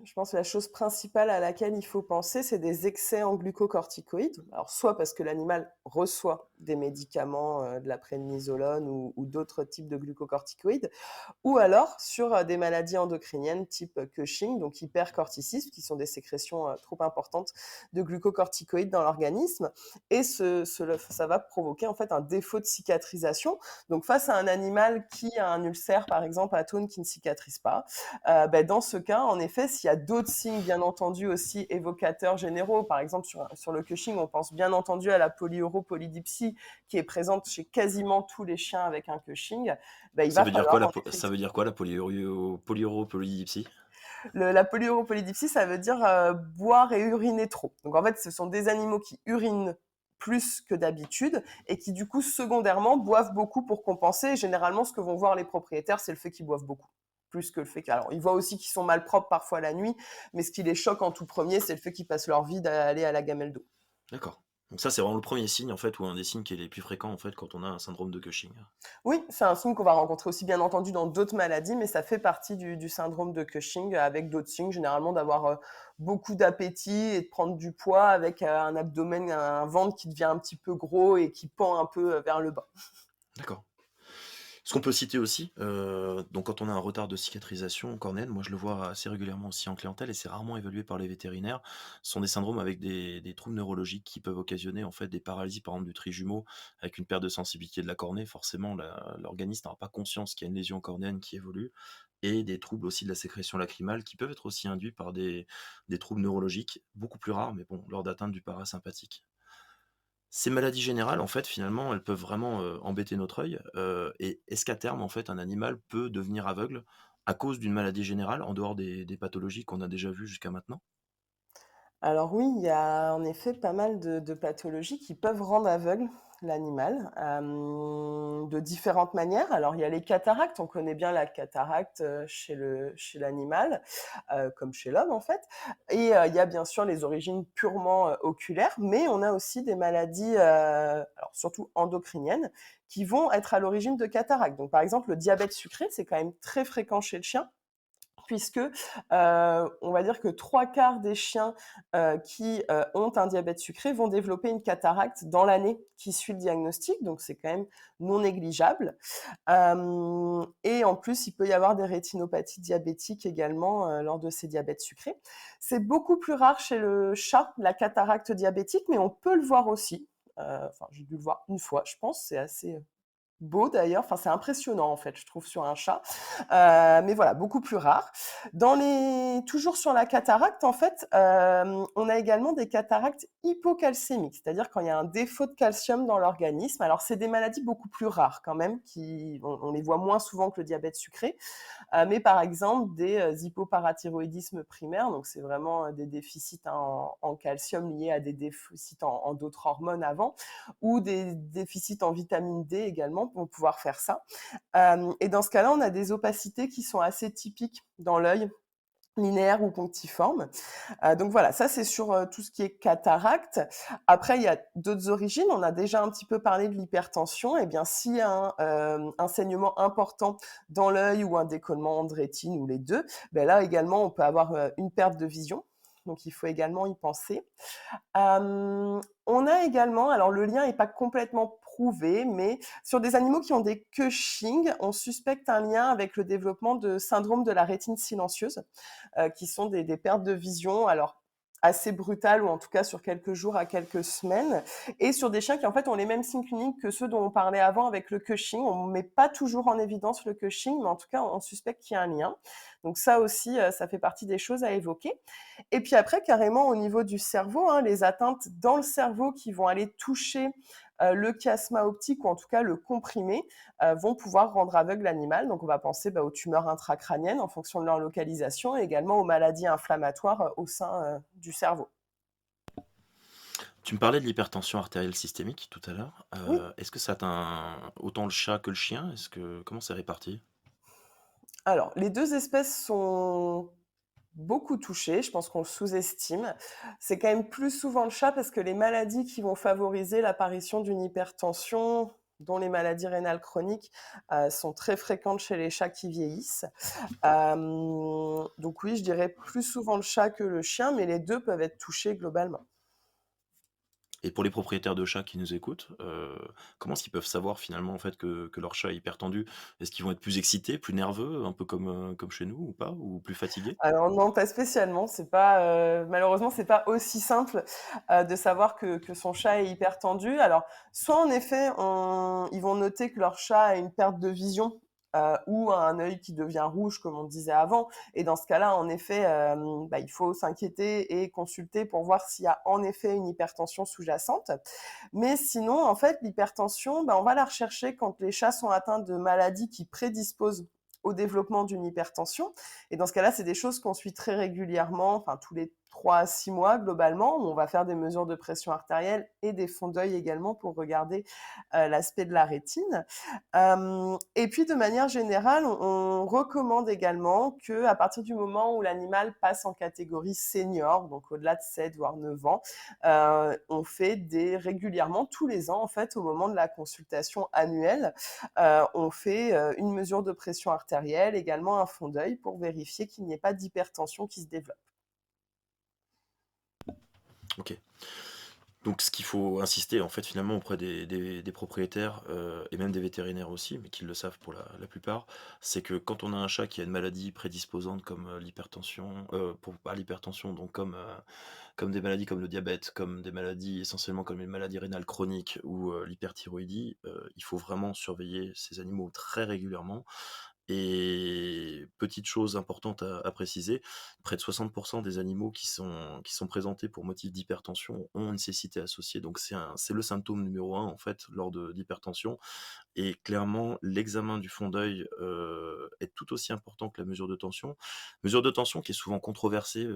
S2: je pense que la chose principale à laquelle il faut penser, c'est des excès en glucocorticoïdes. Alors soit parce que l'animal reçoit des médicaments, de la prédnisolone ou d'autres types de glucocorticoïdes, ou alors sur des maladies endocriniennes type Cushing, donc hypercorticisme, qui sont des sécrétions trop importantes de glucocorticoïdes dans l'organisme. Et ça va provoquer en fait un défaut de cicatrisation. Donc face à un animal qui a un ulcère, par exemple, atone qui ne cicatrise pas, dans ce cas, en effet, s'il y a d'autres signes, bien entendu, aussi évocateurs généraux, par exemple sur le Cushing, on pense bien entendu à la polyuropolydipsie qui est présente chez quasiment tous les chiens avec un Cushing, il
S1: Ça
S2: va
S1: veut dire quoi
S2: falloir
S1: la
S2: en
S1: po
S2: effet
S1: ça veut dire quoi la polyuropolydipsie?
S2: la polyuropolydipsie, ça veut dire boire et uriner trop. Donc en fait, ce sont des animaux qui urinent plus que d'habitude et qui du coup secondairement boivent beaucoup pour compenser. Et généralement, ce que vont voir les propriétaires, c'est le fait qu'ils boivent beaucoup. Plus que le fait alors ils voient aussi qu'ils sont malpropres parfois la nuit, mais ce qui les choque en tout premier, c'est le fait qu'ils passent leur vie d'aller à la gamelle d'eau.
S1: D'accord. Donc ça, c'est vraiment le premier signe en fait ou un des signes qui est les plus fréquents en fait quand on a un syndrome de Cushing?
S2: Oui, c'est un signe qu'on va rencontrer aussi bien entendu dans d'autres maladies, mais ça fait partie du syndrome de Cushing avec d'autres signes, généralement d'avoir beaucoup d'appétit et de prendre du poids avec un abdomen, un ventre qui devient un petit peu gros et qui pend un peu vers le bas.
S1: D'accord. Ce qu'on peut citer aussi, donc quand on a un retard de cicatrisation cornéenne, moi je le vois assez régulièrement aussi en clientèle et c'est rarement évalué par les vétérinaires. Ce sont des syndromes avec des troubles neurologiques qui peuvent occasionner en fait des paralysies, par exemple du trijumeau, avec une perte de sensibilité de la cornée. Forcément, l'organisme n'aura pas conscience qu'il y a une lésion cornéenne qui évolue et des troubles aussi de la sécrétion lacrymale qui peuvent être aussi induits par des troubles neurologiques, beaucoup plus rares, mais bon, lors d'atteinte du parasympathique. Ces maladies générales, en fait, finalement, elles peuvent vraiment, embêter notre œil, et est-ce qu'à terme, en fait, un animal peut devenir aveugle à cause d'une maladie générale, en dehors des pathologies qu'on a déjà vues jusqu'à maintenant?
S2: Alors oui, il y a en effet pas mal de pathologies qui peuvent rendre aveugle l'animal, de différentes manières. Alors il y a les cataractes, on connaît bien la cataracte, chez l'animal, comme chez l'homme en fait. Et il y a bien sûr les origines purement, oculaires, mais on a aussi des maladies, alors surtout endocriniennes, qui vont être à l'origine de cataractes. Donc par exemple, le diabète sucré, c'est quand même très fréquent chez le chien puisque, on va dire que 3/4 des chiens, qui, ont un diabète sucré vont développer une cataracte dans l'année qui suit le diagnostic, donc c'est quand même non négligeable. Et en plus, il peut y avoir des rétinopathies diabétiques également, lors de ces diabètes sucrés. C'est beaucoup plus rare chez le chat, la cataracte diabétique, mais on peut le voir aussi. Enfin, j'ai dû le voir une fois, je pense, c'est assez, beau d'ailleurs, enfin c'est impressionnant en fait, je trouve sur un chat. Mais voilà, beaucoup plus rare. Toujours sur la cataracte en fait, on a également des cataractes hypocalcémiques, c'est-à-dire quand il y a un défaut de calcium dans l'organisme. Alors c'est des maladies beaucoup plus rares quand même, qui on les voit moins souvent que le diabète sucré. Mais par exemple des hypoparathyroïdismes primaires, donc c'est vraiment des déficits en calcium liés à des déficits en d'autres hormones avant, ou des déficits en vitamine D également vont pouvoir faire ça. Et dans ce cas-là, on a des opacités qui sont assez typiques dans l'œil, linéaire ou punctiforme. Donc voilà, ça c'est sur tout ce qui est cataracte. Après, il y a d'autres origines. On a déjà un petit peu parlé de l'hypertension. Eh bien, s'il y a un saignement important dans l'œil ou un décollement de rétine ou les deux, ben là également, on peut avoir une perte de vision. Donc il faut également y penser. On a également, alors le lien n'est pas complètement prouvé, mais sur des animaux qui ont des Cushing, on suspecte un lien avec le développement de syndrome de la rétine silencieuse, qui sont des pertes de vision, alors assez brutales ou en tout cas sur quelques jours à quelques semaines, et sur des chiens qui en fait ont les mêmes signes cliniques que ceux dont on parlait avant avec le Cushing. On ne met pas toujours en évidence le Cushing, mais en tout cas on suspecte qu'il y a un lien. Donc ça aussi, ça fait partie des choses à évoquer. Et puis après, carrément au niveau du cerveau, hein, les atteintes dans le cerveau qui vont aller toucher le chiasma optique ou en tout cas le comprimé vont pouvoir rendre aveugle l'animal. Donc on va penser aux tumeurs intracrâniennes en fonction de leur localisation et également aux maladies inflammatoires au sein du cerveau.
S1: Tu me parlais de l'hypertension artérielle systémique tout à l'heure,
S2: Oui,
S1: est-ce que ça atteint autant le chat que le chien? Comment c'est réparti?
S2: alors les deux espèces sont beaucoup touchées, je pense qu'on le sous-estime. C'est quand même plus souvent le chat parce que les maladies qui vont favoriser l'apparition d'une hypertension, dont les maladies rénales chroniques, sont très fréquentes chez les chats qui vieillissent. Donc oui, je dirais plus souvent le chat que le chien, mais les 2 peuvent être touchés globalement.
S1: Et pour les propriétaires de chats qui nous écoutent, comment est-ce qu'ils peuvent savoir finalement en fait que leur chat est hyper tendu? Est-ce qu'ils vont être plus excités, plus nerveux, un peu comme chez nous ou pas? Ou plus fatigués?
S2: Alors non, pas spécialement, c'est pas, malheureusement, c'est pas aussi simple, de savoir que son chat est hyper tendu. Alors, soit en effet, ils vont noter que leur chat a une perte de vision, ou a un œil qui devient rouge comme on disait avant, et dans ce cas-là, en effet, il faut s'inquiéter et consulter pour voir s'il y a en effet une hypertension sous-jacente. Mais sinon, en fait, l'hypertension, on va la rechercher quand les chats sont atteints de maladies qui prédisposent au développement d'une hypertension. Et dans ce cas-là, c'est des choses qu'on suit très régulièrement, enfin tous les 3 à 6 mois globalement, où on va faire des mesures de pression artérielle et des fonds d'œil également pour regarder l'aspect de la rétine. Et puis de manière générale, on recommande également que à partir du moment où l'animal passe en catégorie senior, donc au-delà de 7 voire 9 ans, on fait régulièrement, tous les ans en fait, au moment de la consultation annuelle, on fait une mesure de pression artérielle, également un fond d'œil pour vérifier qu'il n'y ait pas d'hypertension qui se développe.
S1: OK. Donc ce qu'il faut insister, en fait, finalement, auprès des propriétaires, et même des vétérinaires aussi, mais qui le savent pour la plupart, c'est que quand on a un chat qui a une maladie prédisposante comme, l'hypertension, pour pas l'hypertension, donc comme des maladies comme le diabète, comme des maladies essentiellement comme les maladies rénales chroniques ou, l'hyperthyroïdie, il faut vraiment surveiller ces animaux très régulièrement. Et petite chose importante à préciser, près de 60 des animaux qui sont présentés pour motif d'hypertension ont une cécité associée, donc c'est le symptôme numéro un en fait, lors de d'hypertension. Et clairement, l'examen du fond d'œil, est tout aussi important que la mesure de tension. Mesure de tension qui est souvent controversée,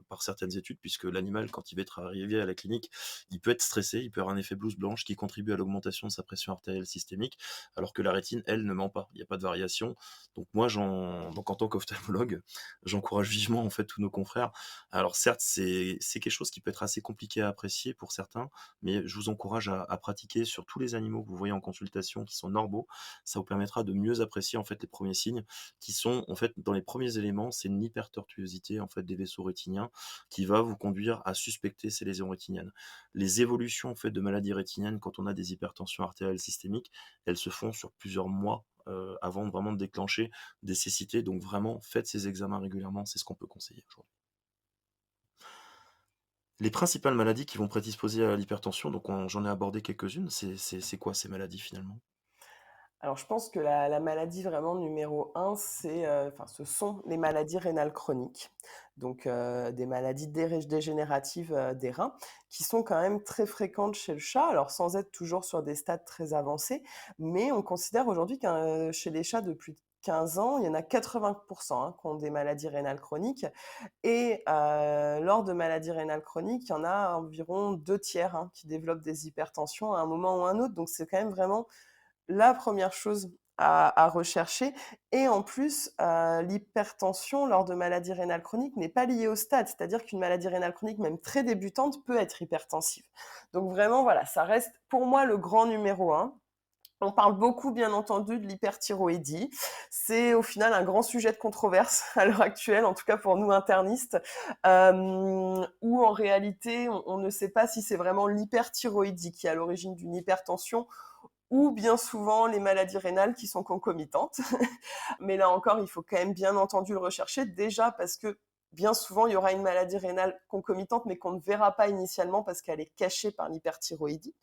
S1: par certaines études, puisque l'animal, quand il va être arrivé à la clinique, il peut être stressé, il peut avoir un effet blouse blanche qui contribue à l'augmentation de sa pression artérielle systémique, alors que la rétine, elle, ne ment pas. Il y a pas de variation. Donc moi, donc en tant qu'ophtalmologue, j'encourage vivement, en fait, tous nos confrères. Alors certes, c'est quelque chose qui peut être assez compliqué à apprécier pour certains, mais je vous encourage à pratiquer sur tous les animaux que vous voyez en consultation qui sont normaux. Ça vous permettra de mieux apprécier en fait les premiers signes qui sont en fait dans les premiers éléments, c'est une hypertortuosité en fait des vaisseaux rétiniens qui va vous conduire à suspecter ces lésions rétiniennes. Les évolutions en fait de maladies rétiniennes quand on a des hypertensions artérielles systémiques, elles se font sur plusieurs mois avant vraiment de déclencher des cécités. Donc vraiment, faites ces examens régulièrement, c'est ce qu'on peut conseiller aujourd'hui. Les principales maladies qui vont prédisposer à l'hypertension, donc j'en ai abordé quelques-unes, c'est quoi ces maladies finalement?
S2: Alors je pense que la maladie vraiment numéro un, enfin, ce sont les maladies rénales chroniques, donc des maladies dégénératives, des reins, qui sont quand même très fréquentes chez le chat, alors sans être toujours sur des stades très avancés, mais on considère aujourd'hui chez les chats de plus de 15 ans, il y en a 80 hein, qui ont des maladies rénales chroniques et lors de maladies rénales chroniques, il y en a environ 2/3, hein, qui développent des hypertensions à un moment ou à un autre, donc c'est quand même vraiment la première chose à rechercher et en plus, l'hypertension lors de maladies rénales chroniques n'est pas liée au stade. C'est-à-dire qu'une maladie rénale chronique, même très débutante, peut être hypertensive. Donc vraiment, voilà, ça reste pour moi le grand numéro un. On parle beaucoup, bien entendu, de l'hyperthyroïdie. C'est au final un grand sujet de controverse à l'heure actuelle, en tout cas pour nous internistes, où en réalité, on ne sait pas si c'est vraiment l'hyperthyroïdie qui est à l'origine d'une hypertension ou bien souvent les maladies rénales qui sont concomitantes. Mais là encore, il faut quand même bien entendu le rechercher, déjà parce que bien souvent, il y aura une maladie rénale concomitante, mais qu'on ne verra pas initialement parce qu'elle est cachée par l'hyperthyroïdie.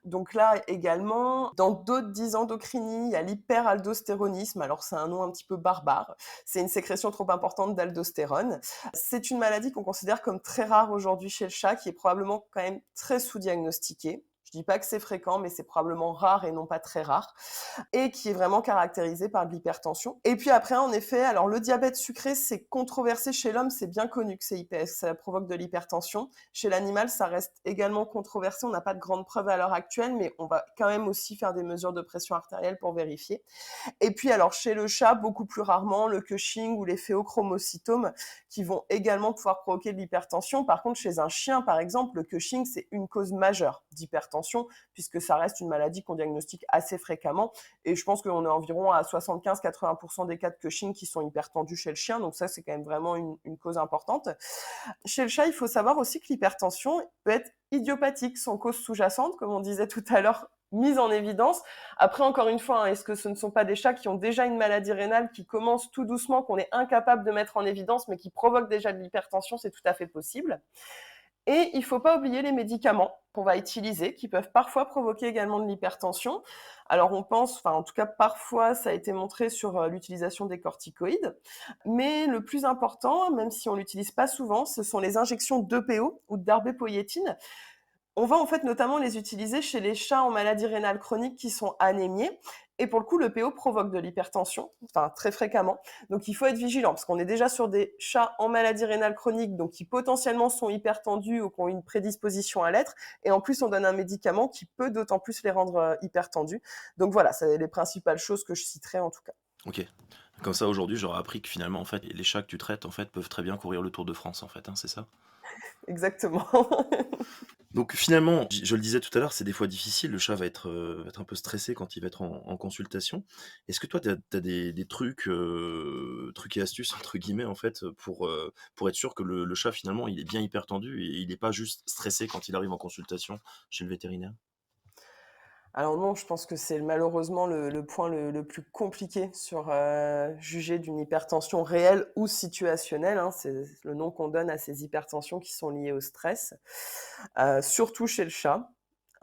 S2: Donc là également, dans d'autres dysendocrinies, il y a l'hyperaldostéronisme. Alors c'est un nom un petit peu barbare. C'est une sécrétion trop importante d'aldostérone. C'est une maladie qu'on considère comme très rare aujourd'hui chez le chat, qui est probablement quand même très sous-diagnostiquée. Je dis pas que c'est fréquent, mais c'est probablement rare et non pas très rare, et qui est vraiment caractérisée par de l'hypertension. Et puis après, en effet, alors le diabète sucré, c'est controversé chez l'homme, c'est bien connu que ça provoque de l'hypertension. Chez l'animal, ça reste également controversé, on n'a pas de grandes preuves à l'heure actuelle, mais on va quand même aussi faire des mesures de pression artérielle pour vérifier. Et puis alors chez le chat, beaucoup plus rarement, le Cushing ou les phéochromocytomes qui vont également pouvoir provoquer de l'hypertension. Par contre, chez un chien, par exemple, le Cushing, c'est une cause majeure d'hypertension puisque ça reste une maladie qu'on diagnostique assez fréquemment. Et je pense qu'on est environ à 75-80% des cas de Cushing qui sont hypertendus chez le chien. Donc ça, c'est quand même vraiment une cause importante. Chez le chat, il faut savoir aussi que l'hypertension peut être idiopathique, sans cause sous-jacente, comme on disait tout à l'heure, mise en évidence. Après, encore une fois, hein, est-ce que ce ne sont pas des chats qui ont déjà une maladie rénale qui commence tout doucement, qu'on est incapable de mettre en évidence, mais qui provoquent déjà de l'hypertension? C'est tout à fait possible. Et il ne faut pas oublier les médicaments qu'on va utiliser, qui peuvent parfois provoquer également de l'hypertension. Alors on pense, enfin en tout cas parfois ça a été montré sur l'utilisation des corticoïdes, mais le plus important, même si on l'utilise pas souvent, ce sont les injections d'EPO ou d'arbépoïétine. On va en fait notamment les utiliser chez les chats en maladie rénale chronique qui sont anémiés. Et pour le coup, le PO provoque de l'hypertension, enfin très fréquemment. Donc il faut être vigilant parce qu'on est déjà sur des chats en maladie rénale chronique, donc qui potentiellement sont hypertendus ou qui ont une prédisposition à l'être. Et en plus, on donne un médicament qui peut d'autant plus les rendre hypertendus. Donc voilà, c'est les principales choses que je citerai en tout cas.
S1: OK. Comme ça aujourd'hui, j'aurais appris que finalement en fait, les chats que tu traites en fait peuvent très bien courir le Tour de France en fait, hein, c'est ça?
S2: Exactement.
S1: Donc finalement, je le disais tout à l'heure, c'est des fois difficile, le chat va être un peu stressé quand il va être en consultation. Est-ce que toi tu as des trucs, «trucs et astuces» entre guillemets en fait, pour être sûr que le chat finalement il est bien hyper tendu et il est pas juste stressé quand il arrive en consultation chez le vétérinaire?
S2: Alors non, je pense que c'est malheureusement le point le plus compliqué sur, juger d'une hypertension réelle ou situationnelle, hein. C'est le nom qu'on donne à ces hypertensions qui sont liées au stress, surtout chez le chat,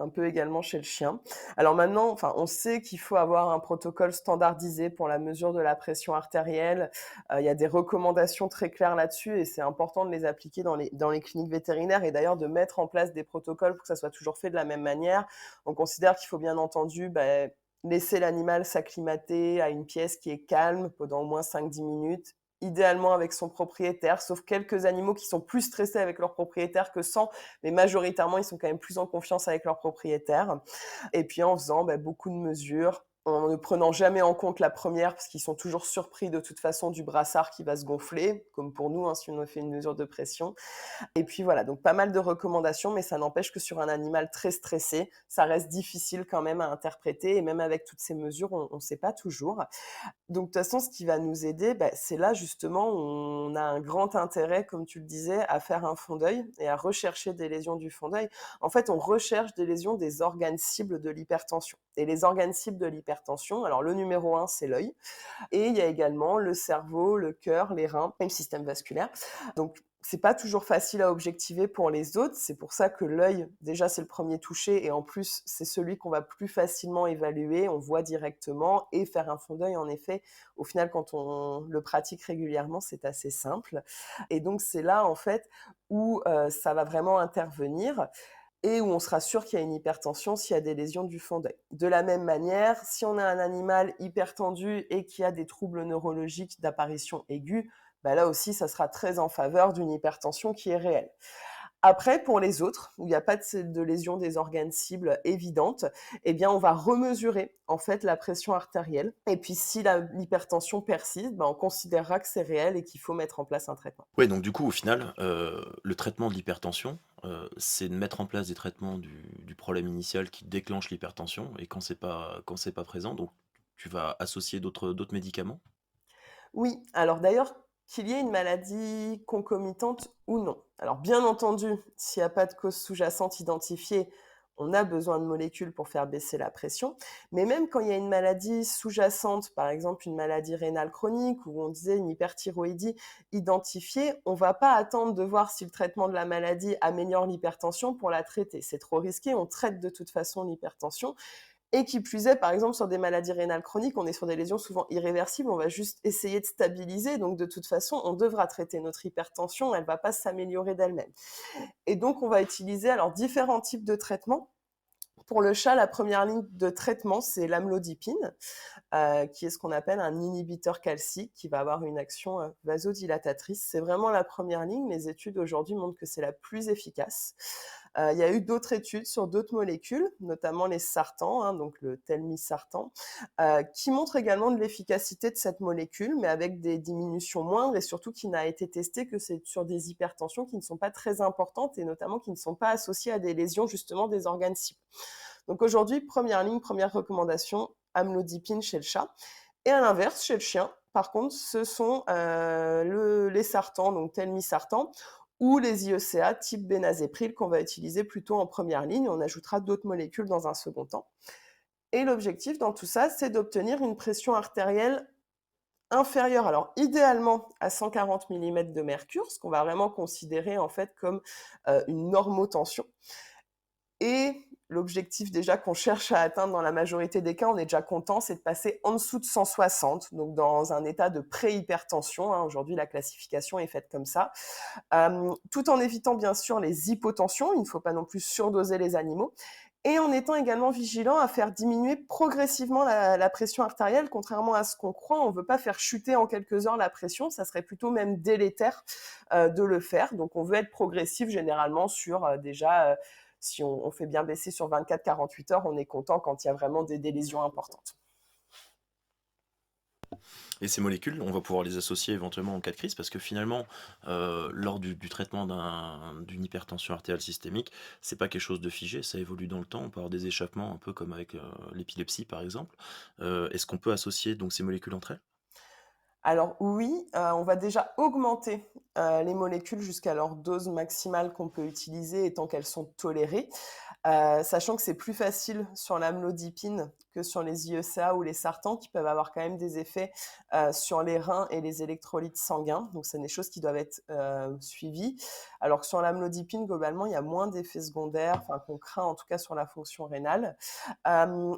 S2: un peu également chez le chien. Alors maintenant, enfin, on sait qu'il faut avoir un protocole standardisé pour la mesure de la pression artérielle. Il y a des recommandations très claires là-dessus et c'est important de les appliquer dans les cliniques vétérinaires et d'ailleurs de mettre en place des protocoles pour que ça soit toujours fait de la même manière. On considère qu'il faut bien entendu, laisser l'animal s'acclimater à une pièce qui est calme pendant au moins 5-10 minutes, idéalement avec son propriétaire, sauf quelques animaux qui sont plus stressés avec leur propriétaire que sans, mais majoritairement, ils sont quand même plus en confiance avec leur propriétaire. Et puis en faisant, beaucoup de mesures, en ne prenant jamais en compte la première, parce qu'ils sont toujours surpris de toute façon du brassard qui va se gonfler, comme pour nous, hein, si on fait une mesure de pression. Et puis voilà, donc pas mal de recommandations, mais ça n'empêche que sur un animal très stressé, ça reste difficile quand même à interpréter et même avec toutes ces mesures, on ne sait pas toujours. Donc de toute façon, ce qui va nous aider, c'est là justement où on a un grand intérêt, comme tu le disais, à faire un fond d'œil et à rechercher des lésions du fond d'œil. En fait, on recherche des lésions des organes cibles de l'hypertension. Et les organes cibles de l'hypertension, alors le numéro un, c'est l'œil. Et il y a également le cerveau, le cœur, les reins et le système vasculaire. Donc, c'est pas toujours facile à objectiver pour les autres. C'est pour ça que l'œil, déjà, c'est le premier touché et en plus, c'est celui qu'on va plus facilement évaluer. On voit directement et faire un fond d'œil, en effet, au final, quand on le pratique régulièrement, c'est assez simple. Et donc, c'est là, en fait, où ça va vraiment intervenir et où on sera sûr qu'il y a une hypertension s'il y a des lésions du fond d'œil. De la même manière, si on a un animal hypertendu et qui a des troubles neurologiques d'apparition aiguë, là aussi, ça sera très en faveur d'une hypertension qui est réelle. Après, pour les autres, où il n'y a pas de lésion des organes cibles évidente, eh bien, on va remesurer en fait la pression artérielle. Et puis, si l'hypertension persiste, on considérera que c'est réel et qu'il faut mettre en place un traitement.
S1: Ouais, donc du coup, au final, le traitement de l'hypertension, c'est de mettre en place des traitements du problème initial qui déclenche l'hypertension et quand c'est pas présent, donc tu vas associer d'autres médicaments?
S2: Oui, alors d'ailleurs, qu'il y ait une maladie concomitante ou non. Alors bien entendu, s'il n'y a pas de cause sous-jacente identifiée, on a besoin de molécules pour faire baisser la pression. Mais même quand il y a une maladie sous-jacente, par exemple une maladie rénale chronique ou on disait une hyperthyroïdie identifiée, on ne va pas attendre de voir si le traitement de la maladie améliore l'hypertension pour la traiter. C'est trop risqué, on traite de toute façon l'hypertension. Et qui plus est, par exemple, sur des maladies rénales chroniques, on est sur des lésions souvent irréversibles, on va juste essayer de stabiliser, donc de toute façon, on devra traiter notre hypertension, elle ne va pas s'améliorer d'elle-même. Et donc, on va utiliser alors différents types de traitements. Pour le chat, la première ligne de traitement, c'est l'amlodipine, qui est ce qu'on appelle un inhibiteur calcique, qui va avoir une action vasodilatatrice. C'est vraiment la première ligne. Les études aujourd'hui montrent que c'est la plus efficace. Il y a eu d'autres études sur d'autres molécules, notamment les sartans, hein, donc le telmisartan, qui montrent également de l'efficacité de cette molécule, mais avec des diminutions moindres et surtout qui n'a été testé que c'est sur des hypertensions qui ne sont pas très importantes et notamment qui ne sont pas associées à des lésions justement des organes cibles. Donc aujourd'hui, première ligne, première recommandation, amlodipine chez le chat. Et à l'inverse, chez le chien, par contre, ce sont les sartans, donc telmisartan, ou les IECA type bénazépryl qu'on va utiliser plutôt en première ligne. On ajoutera d'autres molécules dans un second temps. Et l'objectif dans tout ça, c'est d'obtenir une pression artérielle inférieure, alors idéalement à 140 mm de mercure, ce qu'on va vraiment considérer en fait comme une normotension. Et l'objectif déjà qu'on cherche à atteindre dans la majorité des cas, on est déjà content, c'est de passer en dessous de 160, donc dans un état de pré-hypertension, hein. Aujourd'hui, la classification est faite comme ça. Tout en évitant bien sûr les hypotensions, il ne faut pas non plus surdoser les animaux, et en étant également vigilant à faire diminuer progressivement la pression artérielle. Contrairement à ce qu'on croit, on ne veut pas faire chuter en quelques heures la pression, ça serait plutôt même délétère de le faire. Donc on veut être progressif généralement sur déjà si on fait bien baisser sur 24-48 heures, on est content quand il y a vraiment des lésions importantes.
S1: Et ces molécules, on va pouvoir les associer éventuellement en cas de crise parce que finalement, lors du traitement d'une hypertension artérielle systémique, c'est pas quelque chose de figé, ça évolue dans le temps. On peut avoir des échappements un peu comme avec, l'épilepsie par exemple. Est-ce qu'on peut associer donc ces molécules entre elles?
S2: Alors oui, on va déjà augmenter, les molécules jusqu'à leur dose maximale qu'on peut utiliser et tant qu'elles sont tolérées. Sachant que c'est plus facile sur l'amlodipine que sur les IECA ou les sartans qui peuvent avoir quand même des effets, sur les reins et les électrolytes sanguins. Donc c'est des choses qui doivent être, suivies. Alors que sur l'amlodipine, globalement, il y a moins d'effets secondaires, enfin qu'on craint en tout cas sur la fonction rénale.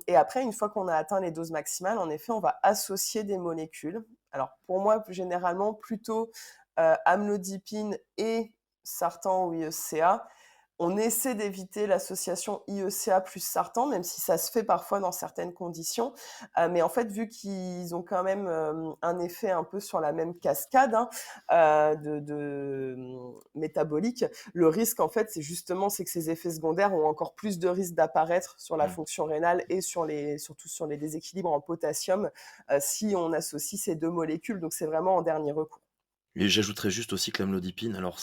S2: Et après, une fois qu'on a atteint les doses maximales, en effet, on va associer des molécules. Alors pour moi, généralement, plutôt, amlodipine et sartan ou IECA. On essaie d'éviter l'association IECA plus sartan, même si ça se fait parfois dans certaines conditions. Mais en fait, vu qu'ils ont quand même, un effet un peu sur la même cascade, hein, métabolique, le risque en fait, c'est que ces effets secondaires ont encore plus de risques d'apparaître sur la
S1: Mmh.
S2: fonction rénale et surtout sur les déséquilibres en potassium, si on associe ces 2 molécules. Donc c'est vraiment en dernier recours.
S1: Et j'ajouterais juste aussi que l'amlodipine, alors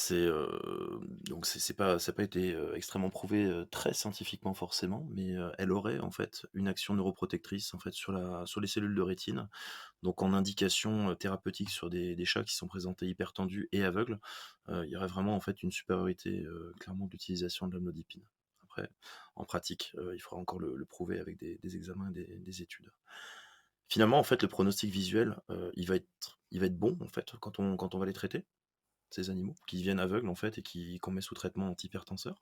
S1: donc c'est pas ça a pas été, extrêmement prouvé, très scientifiquement forcément, mais, elle aurait en fait une action neuroprotectrice en fait sur les cellules de rétine. Donc en indication, thérapeutique sur des chats qui sont présentés hypertendus et aveugles, il y aurait vraiment en fait une supériorité, clairement d'utilisation de l'amlodipine. Après, en pratique, il faudra encore le prouver avec des examens, des études. Finalement, en fait, le pronostic visuel, il va être bon, en fait, quand on va les traiter, ces animaux qui deviennent aveugles, en fait, et qu'on met sous traitement antihypertenseur?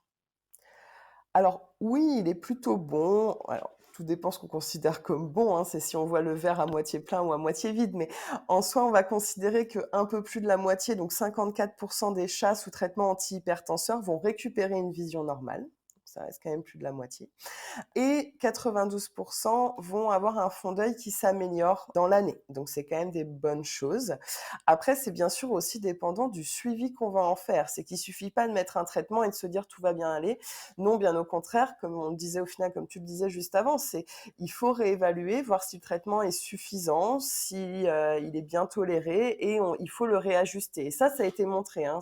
S2: Alors oui, il est plutôt bon. Alors, tout dépend ce qu'on considère comme bon, hein, c'est si on voit le verre à moitié plein ou à moitié vide, mais en soi, on va considérer qu'un peu plus de la moitié, donc 54 des chats sous traitement antihypertenseur vont récupérer une vision normale. Donc ça reste quand même plus de la moitié et 92 vont avoir un fond d'œil qui s'améliore dans l'année. Donc c'est quand même des bonnes choses. Après, c'est bien sûr aussi dépendant du suivi qu'on va en faire. C'est qu'il suffit pas de mettre un traitement et de se dire tout va bien aller. Non, bien au contraire, comme on le disait au final, comme tu le disais juste avant, c'est il faut réévaluer, voir si le traitement est suffisant, si il est bien toléré et il faut le réajuster. Et ça a été montré. Hein,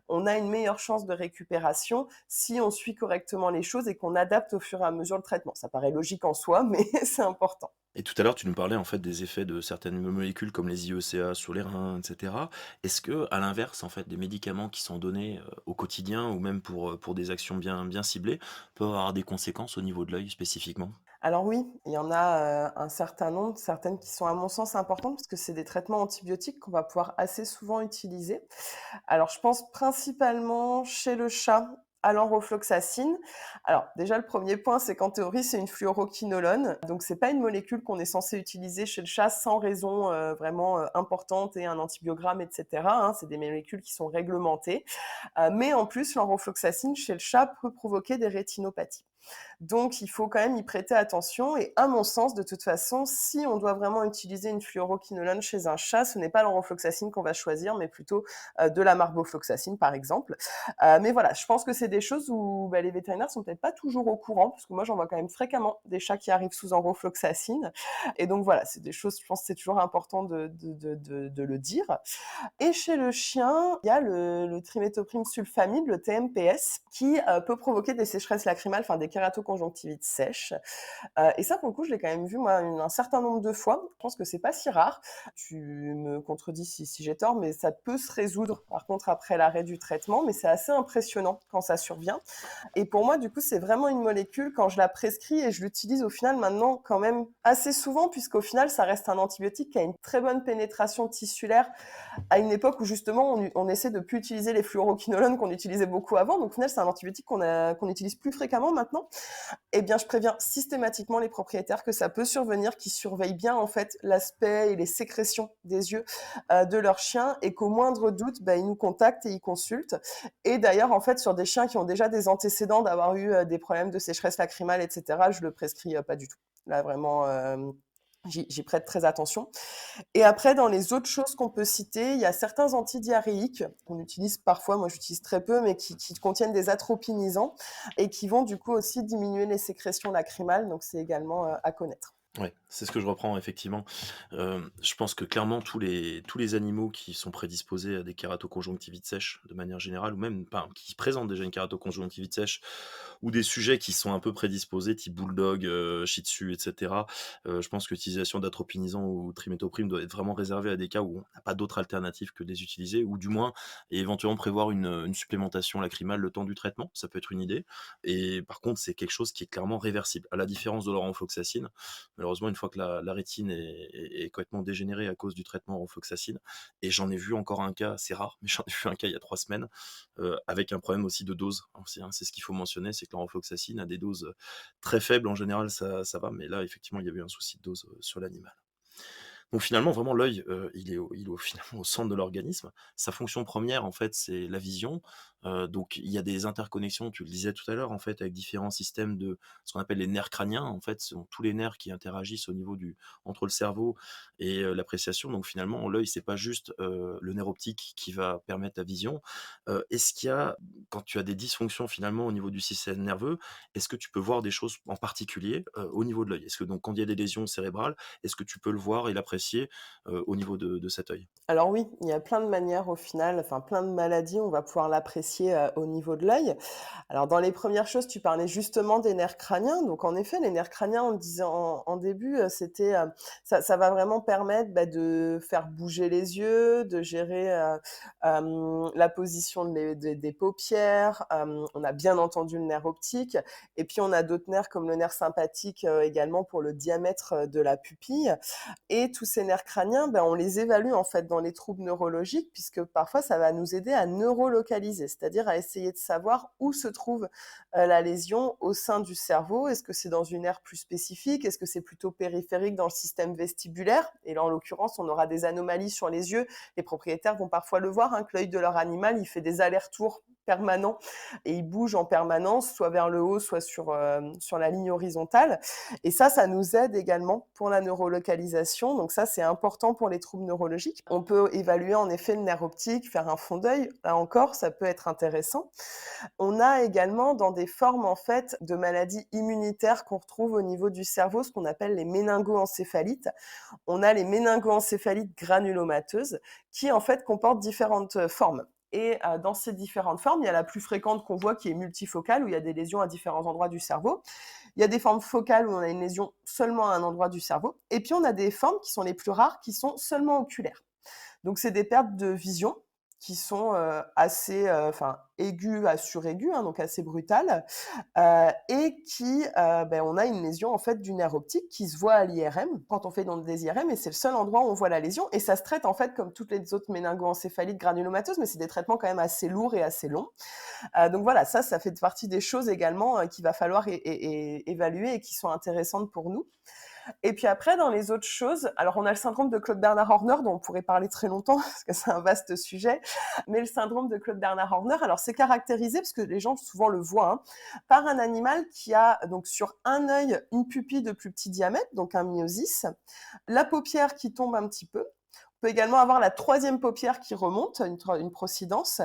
S2: on a une meilleure chance de récupération si on suit correctement les choses et qu'on adapte au fur et à mesure le traitement. Ça paraît logique en soi, mais c'est important.
S1: Et tout à l'heure, tu nous parlais, en fait, des effets de certaines molécules comme les IECA sur les reins, et cetera. Est-ce que, à l'inverse, en fait, des médicaments qui sont donnés, au quotidien ou même pour des actions bien ciblées, peuvent avoir des conséquences au niveau de l'œil spécifiquement?
S2: Alors oui, il y en a, un certain nombre, certaines qui sont à mon sens importantes parce que c'est des traitements antibiotiques qu'on va pouvoir assez souvent utiliser. Alors je pense principalement chez le chat à l'enrofloxacine. Alors déjà le premier point, c'est qu'en théorie, c'est une fluoroquinolone, donc c'est pas une molécule qu'on est censé utiliser chez le chat sans raison, vraiment, importante et un antibiogramme et cetera, hein. C'est des molécules qui sont réglementées, mais en plus l'enrofloxacine chez le chat peut provoquer des rétinopathies. Donc, il faut quand même y prêter attention. Et à mon sens, de toute façon, si on doit vraiment utiliser une fluoroquinolone chez un chat, ce n'est pas l'enrofloxacine qu'on va choisir, mais plutôt de la marbofloxacine, par exemple. Mais voilà, je pense que c'est des choses où les vétérinaires sont peut-être pas toujours au courant, parce que moi, j'en vois quand même fréquemment des chats qui arrivent sous enrofloxacine. Et donc voilà, c'est des choses, je pense que c'est toujours important de le dire. Et chez le chien, il y a le trimethoprim sulfamide, le TMPS, qui peut provoquer des sécheresses lacrymales, enfin des kératoconjonctivites sèches. Et ça, pour le coup, je l'ai quand même vu, moi, un certain nombre de fois. Je pense que c'est pas si rare. Tu me contredis si j'ai tort, mais ça peut se résoudre, par contre, après l'arrêt du traitement. Mais c'est assez impressionnant quand ça survient. Et pour moi, du coup, c'est vraiment une molécule, quand je la prescris et je l'utilise au final maintenant quand même assez souvent, puisqu'au final, ça reste un antibiotique qui a une très bonne pénétration tissulaire à une époque où justement on essaie de plus utiliser les fluoroquinolones qu'on utilisait beaucoup avant. Donc au final, c'est un antibiotique qu'on utilise plus fréquemment maintenant. Eh bien, je préviens systématiquement les propriétaires que ça peut survenir, qu'ils surveillent bien en fait l'aspect et les sécrétions des yeux de leur chien et qu'au moindre doute, ils nous contactent et ils consultent. Et d'ailleurs, en fait, sur des chiens qui ont déjà des antécédents d'avoir eu des problèmes de sécheresse lacrymale, etc., je le prescris pas du tout. Là, vraiment, j'y prête très attention. Et après, dans les autres choses qu'on peut citer, il y a certains antidiarrhéiques qu'on utilise parfois, moi j'utilise très peu, mais qui contiennent des atropinisants et qui vont du coup aussi diminuer les sécrétions lacrymales, donc c'est également à connaître.
S1: Ouais, c'est ce que je reprends effectivement. Je pense que clairement tous les animaux qui sont prédisposés à des kératoconjonctivites sèches de manière générale ou même enfin, qui présentent déjà une kératoconjonctivite sèche ou des sujets qui sont un peu prédisposés type bulldog, shih tzu et cetera, je pense que l'utilisation d'atropinisants ou trimethoprim doit être vraiment réservée à des cas où on n'a pas d'autre alternative que de les utiliser ou du moins et éventuellement prévoir une supplémentation lacrymale le temps du traitement, ça peut être une idée et par contre, c'est quelque chose qui est clairement réversible. À la différence de l'enfloxacine, malheureusement, une fois que la rétine est complètement dégénérée à cause du traitement enfloxacine, et j'en ai vu encore un cas, c'est rare, mais j'en ai vu un cas il y a 3 semaines, avec un problème aussi de dose aussi, hein. C'est ce qu'il faut mentionner, c'est que l'enfloxacine à des doses très faibles, en général, ça va, mais là, effectivement, il y avait eu un souci de dose sur l'animal. Donc finalement, vraiment, l'œil, il est finalement au centre de l'organisme. Sa fonction première, en fait, c'est la vision. Donc il y a des interconnexions, tu le disais tout à l'heure, en fait, avec différents systèmes de ce qu'on appelle les nerfs crâniens. En fait, ce sont tous les nerfs qui interagissent au niveau du entre le cerveau et l'appréciation. Donc finalement, l'œil, c'est pas juste, le nerf optique qui va permettre la vision. Est-ce qu'il y a quand tu as des dysfonctions, finalement, au niveau du système nerveux, est-ce que tu peux voir des choses en particulier, au niveau de l'œil? Est-ce que donc quand il y a des lésions cérébrales, est-ce que tu peux le voir et l'apprécier, au niveau de cet œil?
S2: Alors oui, il y a plein de manières au final, enfin plein de maladies, on va pouvoir l'apprécier, au niveau de l'œil. Alors dans les premières choses, tu parlais justement des nerfs crâniens. Donc en effet, les nerfs crâniens, on le disait en début, c'était, ça va vraiment permettre, bah, de faire bouger les yeux, de gérer, la position des paupières. On a bien entendu le nerf optique et puis on a d'autres nerfs comme le nerf sympathique, également pour le diamètre, de la pupille. Et tous ces nerfs crâniens, ben, on les évalue en fait dans les troubles neurologiques, puisque parfois ça va nous aider à neurolocaliser, c'est-à-dire à essayer de savoir où se trouve la lésion au sein du cerveau. Est-ce que c'est dans une aire plus spécifique? Est-ce que c'est plutôt périphérique dans le système vestibulaire? Et là, en l'occurrence, on aura des anomalies sur les yeux. Les propriétaires vont parfois le voir, hein, que l'œil de leur animal, il fait des allers-retours permanents et il bouge en permanence, soit vers le haut, soit sur la ligne horizontale. Et ça nous aide également pour la neurolocalisation. Donc ça, c'est important pour les troubles neurologiques. On peut évaluer en effet le nerf optique, faire un fond d'œil. Là encore, ça peut être intéressant. On a également dans des formes en fait de maladies immunitaires qu'on retrouve au niveau du cerveau, ce qu'on appelle les méningoencéphalites. On a les méningoencéphalites granulomateuses qui en fait comportent différentes formes. Et dans ces différentes formes, il y a la plus fréquente qu'on voit qui est multifocale, où il y a des lésions à différents endroits du cerveau. Il y a des formes focales où on a une lésion seulement à un endroit du cerveau. Et puis on a des formes qui sont les plus rares, qui sont seulement oculaires. Donc c'est des pertes de vision qui sont assez aiguës à suraiguës, hein, donc assez brutales, et qui, ben, on a une lésion en fait du nerf optique qui se voit à l'IRM quand on fait donc des IRM et c'est le seul endroit où on voit la lésion et ça se traite en fait comme toutes les autres méningoencéphalites granulomateuses, mais c'est des traitements quand même assez lourds et assez longs. Donc voilà, ça fait partie des choses également qu'il va falloir évaluer et qui sont intéressantes pour nous. Et puis après, dans les autres choses, alors on a le syndrome de Claude Bernard Horner, dont on pourrait parler très longtemps, parce que c'est un vaste sujet, mais le syndrome de Claude Bernard Horner, alors c'est caractérisé, parce que les gens souvent le voient, hein, par un animal qui a donc sur un œil une pupille de plus petit diamètre, donc un myosis, la paupière qui tombe un petit peu, on peut également avoir la troisième paupière qui remonte, une procidence.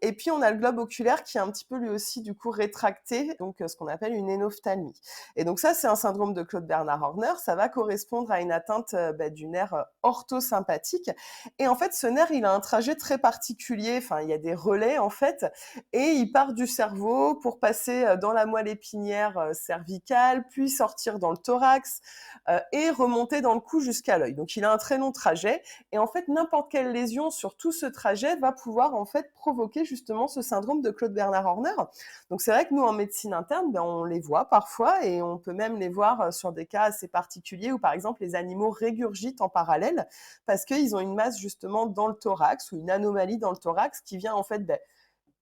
S2: Et puis, on a le globe oculaire qui est un petit peu lui aussi, du coup, rétracté, donc ce qu'on appelle une hénophtalmie. Et donc ça, c'est un syndrome de Claude Bernard Horner. Ça va correspondre à une atteinte du nerf orthosympathique. Et en fait, ce nerf, il a un trajet très particulier. Enfin, il y a des relais, en fait, et il part du cerveau pour passer dans la moelle épinière cervicale, puis sortir dans le thorax et remonter dans le cou jusqu'à l'œil. Donc, il a un très long trajet. Et en fait, n'importe quelle lésion sur tout ce trajet va pouvoir en fait provoquer justement ce syndrome de Claude Bernard Horner. Donc c'est vrai que nous en médecine interne, ben, on les voit parfois et on peut même les voir sur des cas assez particuliers où par exemple les animaux régurgitent en parallèle parce qu'ils ont une masse justement dans le thorax ou une anomalie dans le thorax qui vient en fait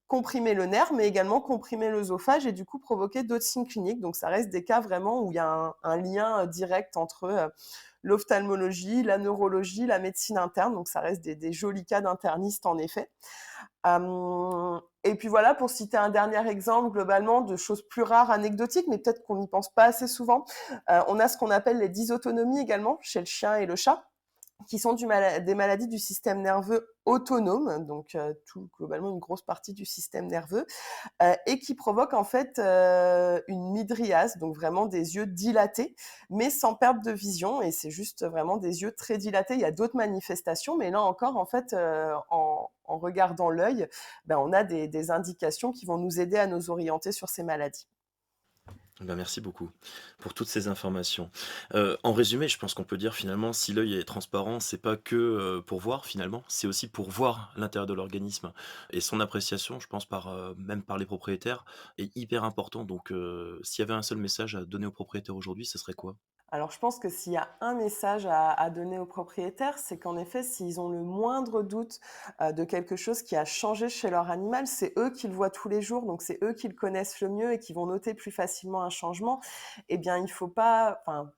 S2: comprimer le nerf, mais également comprimer l'œsophage et du coup provoquer d'autres signes cliniques. Donc ça reste des cas vraiment où il y a un lien direct entre l'ophtalmologie, la neurologie, la médecine interne. Donc ça reste des jolis cas d'internistes en effet. Et puis voilà, pour citer un dernier exemple globalement de choses plus rares, anecdotiques, mais peut-être qu'on n'y pense pas assez souvent, on a ce qu'on appelle les dysautonomies également chez le chien et le chat qui sont des maladies du système nerveux autonome, donc globalement une grosse partie du système nerveux, et qui provoquent en fait une mydriase, donc vraiment des yeux dilatés, mais sans perte de vision, et c'est juste vraiment des yeux très dilatés. Il y a d'autres manifestations, mais là encore, en fait, en regardant l'œil, on a des indications qui vont nous aider à nous orienter sur ces maladies.
S1: Ben, merci beaucoup pour toutes ces informations. En résumé, je pense qu'on peut dire finalement, si l'œil est transparent, c'est pas que, pour voir finalement, c'est aussi pour voir l'intérieur de l'organisme et son appréciation, je pense même par les propriétaires est hyper important donc s'il y avait un seul message à donner aux propriétaires aujourd'hui, ce serait quoi?
S2: Alors, je pense que s'il y a un message à donner aux propriétaires, c'est qu'en effet, s'ils ont le moindre doute de quelque chose qui a changé chez leur animal, c'est eux qui le voient tous les jours, donc c'est eux qui le connaissent le mieux et qui vont noter plus facilement un changement. Eh bien, il faut pas, enfin,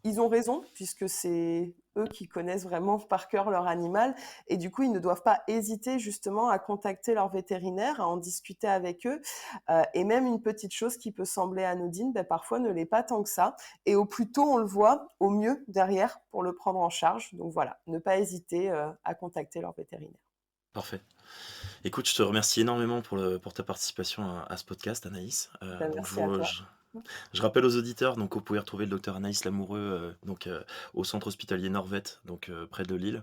S2: ils ont raison, puisque c'est eux qui connaissent vraiment par cœur leur animal, et du coup, ils ne doivent pas hésiter justement à contacter leur vétérinaire, à en discuter avec eux, et même une petite chose qui peut sembler anodine, parfois ne l'est pas tant que ça, et au plus tôt on le voit, au mieux derrière pour le prendre en charge. Donc voilà, ne pas hésiter à contacter leur vétérinaire.
S1: Parfait. Écoute, je te remercie énormément pour ta participation à ce podcast, Anaïs. Donc
S2: Merci à toi.
S1: je rappelle aux auditeurs, donc vous pouvez retrouver le docteur Anaïs Lamoureux, au centre hospitalier Norvet, donc près de Lille.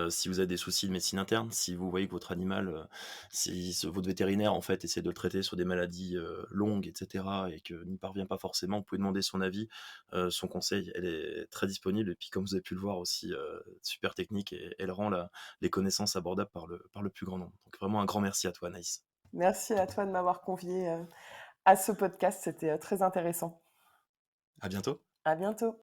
S1: Si vous avez des soucis de médecine interne, si vous voyez que votre animal, votre vétérinaire en fait essaie de le traiter sur des maladies longues, etc., et que n'y parvient pas forcément, vous pouvez demander son avis, son conseil. Elle est très disponible et puis comme vous avez pu le voir aussi, super technique et elle rend les connaissances abordables par le plus grand nombre. Donc vraiment un grand merci à toi, Anaïs.
S2: Merci à toi de m'avoir convié à ce podcast, c'était très intéressant.
S1: À bientôt.
S2: À bientôt.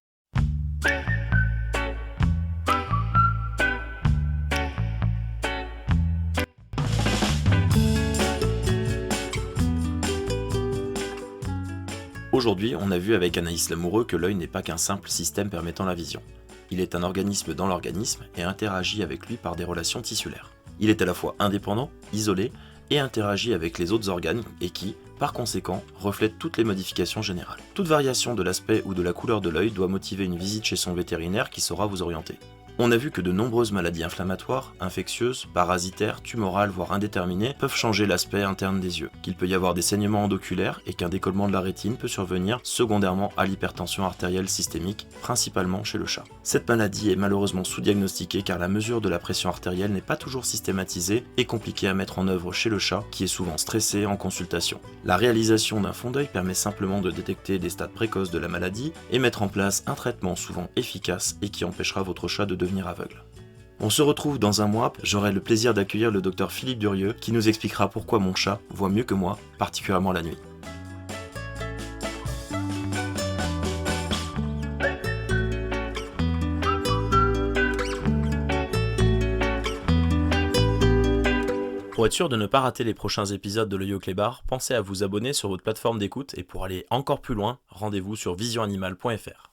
S1: Aujourd'hui, on a vu avec Anaïs Lamoureux que l'œil n'est pas qu'un simple système permettant la vision. Il est un organisme dans l'organisme et interagit avec lui par des relations tissulaires. Il est à la fois indépendant, isolé et interagit avec les autres organes et qui, par conséquent, reflète toutes les modifications générales. Toute variation de l'aspect ou de la couleur de l'œil doit motiver une visite chez son vétérinaire qui saura vous orienter. On a vu que de nombreuses maladies inflammatoires, infectieuses, parasitaires, tumorales, voire indéterminées peuvent changer l'aspect interne des yeux, qu'il peut y avoir des saignements endoculaires et qu'un décollement de la rétine peut survenir secondairement à l'hypertension artérielle systémique, principalement chez le chat. Cette maladie est malheureusement sous-diagnostiquée car la mesure de la pression artérielle n'est pas toujours systématisée et compliquée à mettre en œuvre chez le chat qui est souvent stressé en consultation. La réalisation d'un fond d'œil permet simplement de détecter des stades précoces de la maladie et mettre en place un traitement souvent efficace et qui empêchera votre chat de devenir aveugle. On se retrouve dans un mois, j'aurai le plaisir d'accueillir le docteur Philippe Durieux qui nous expliquera pourquoi mon chat voit mieux que moi, particulièrement la nuit. Pour être sûr de ne pas rater les prochains épisodes de l'œil au clébard, pensez à vous abonner sur votre plateforme d'écoute et pour aller encore plus loin, rendez-vous sur visionanimal.fr.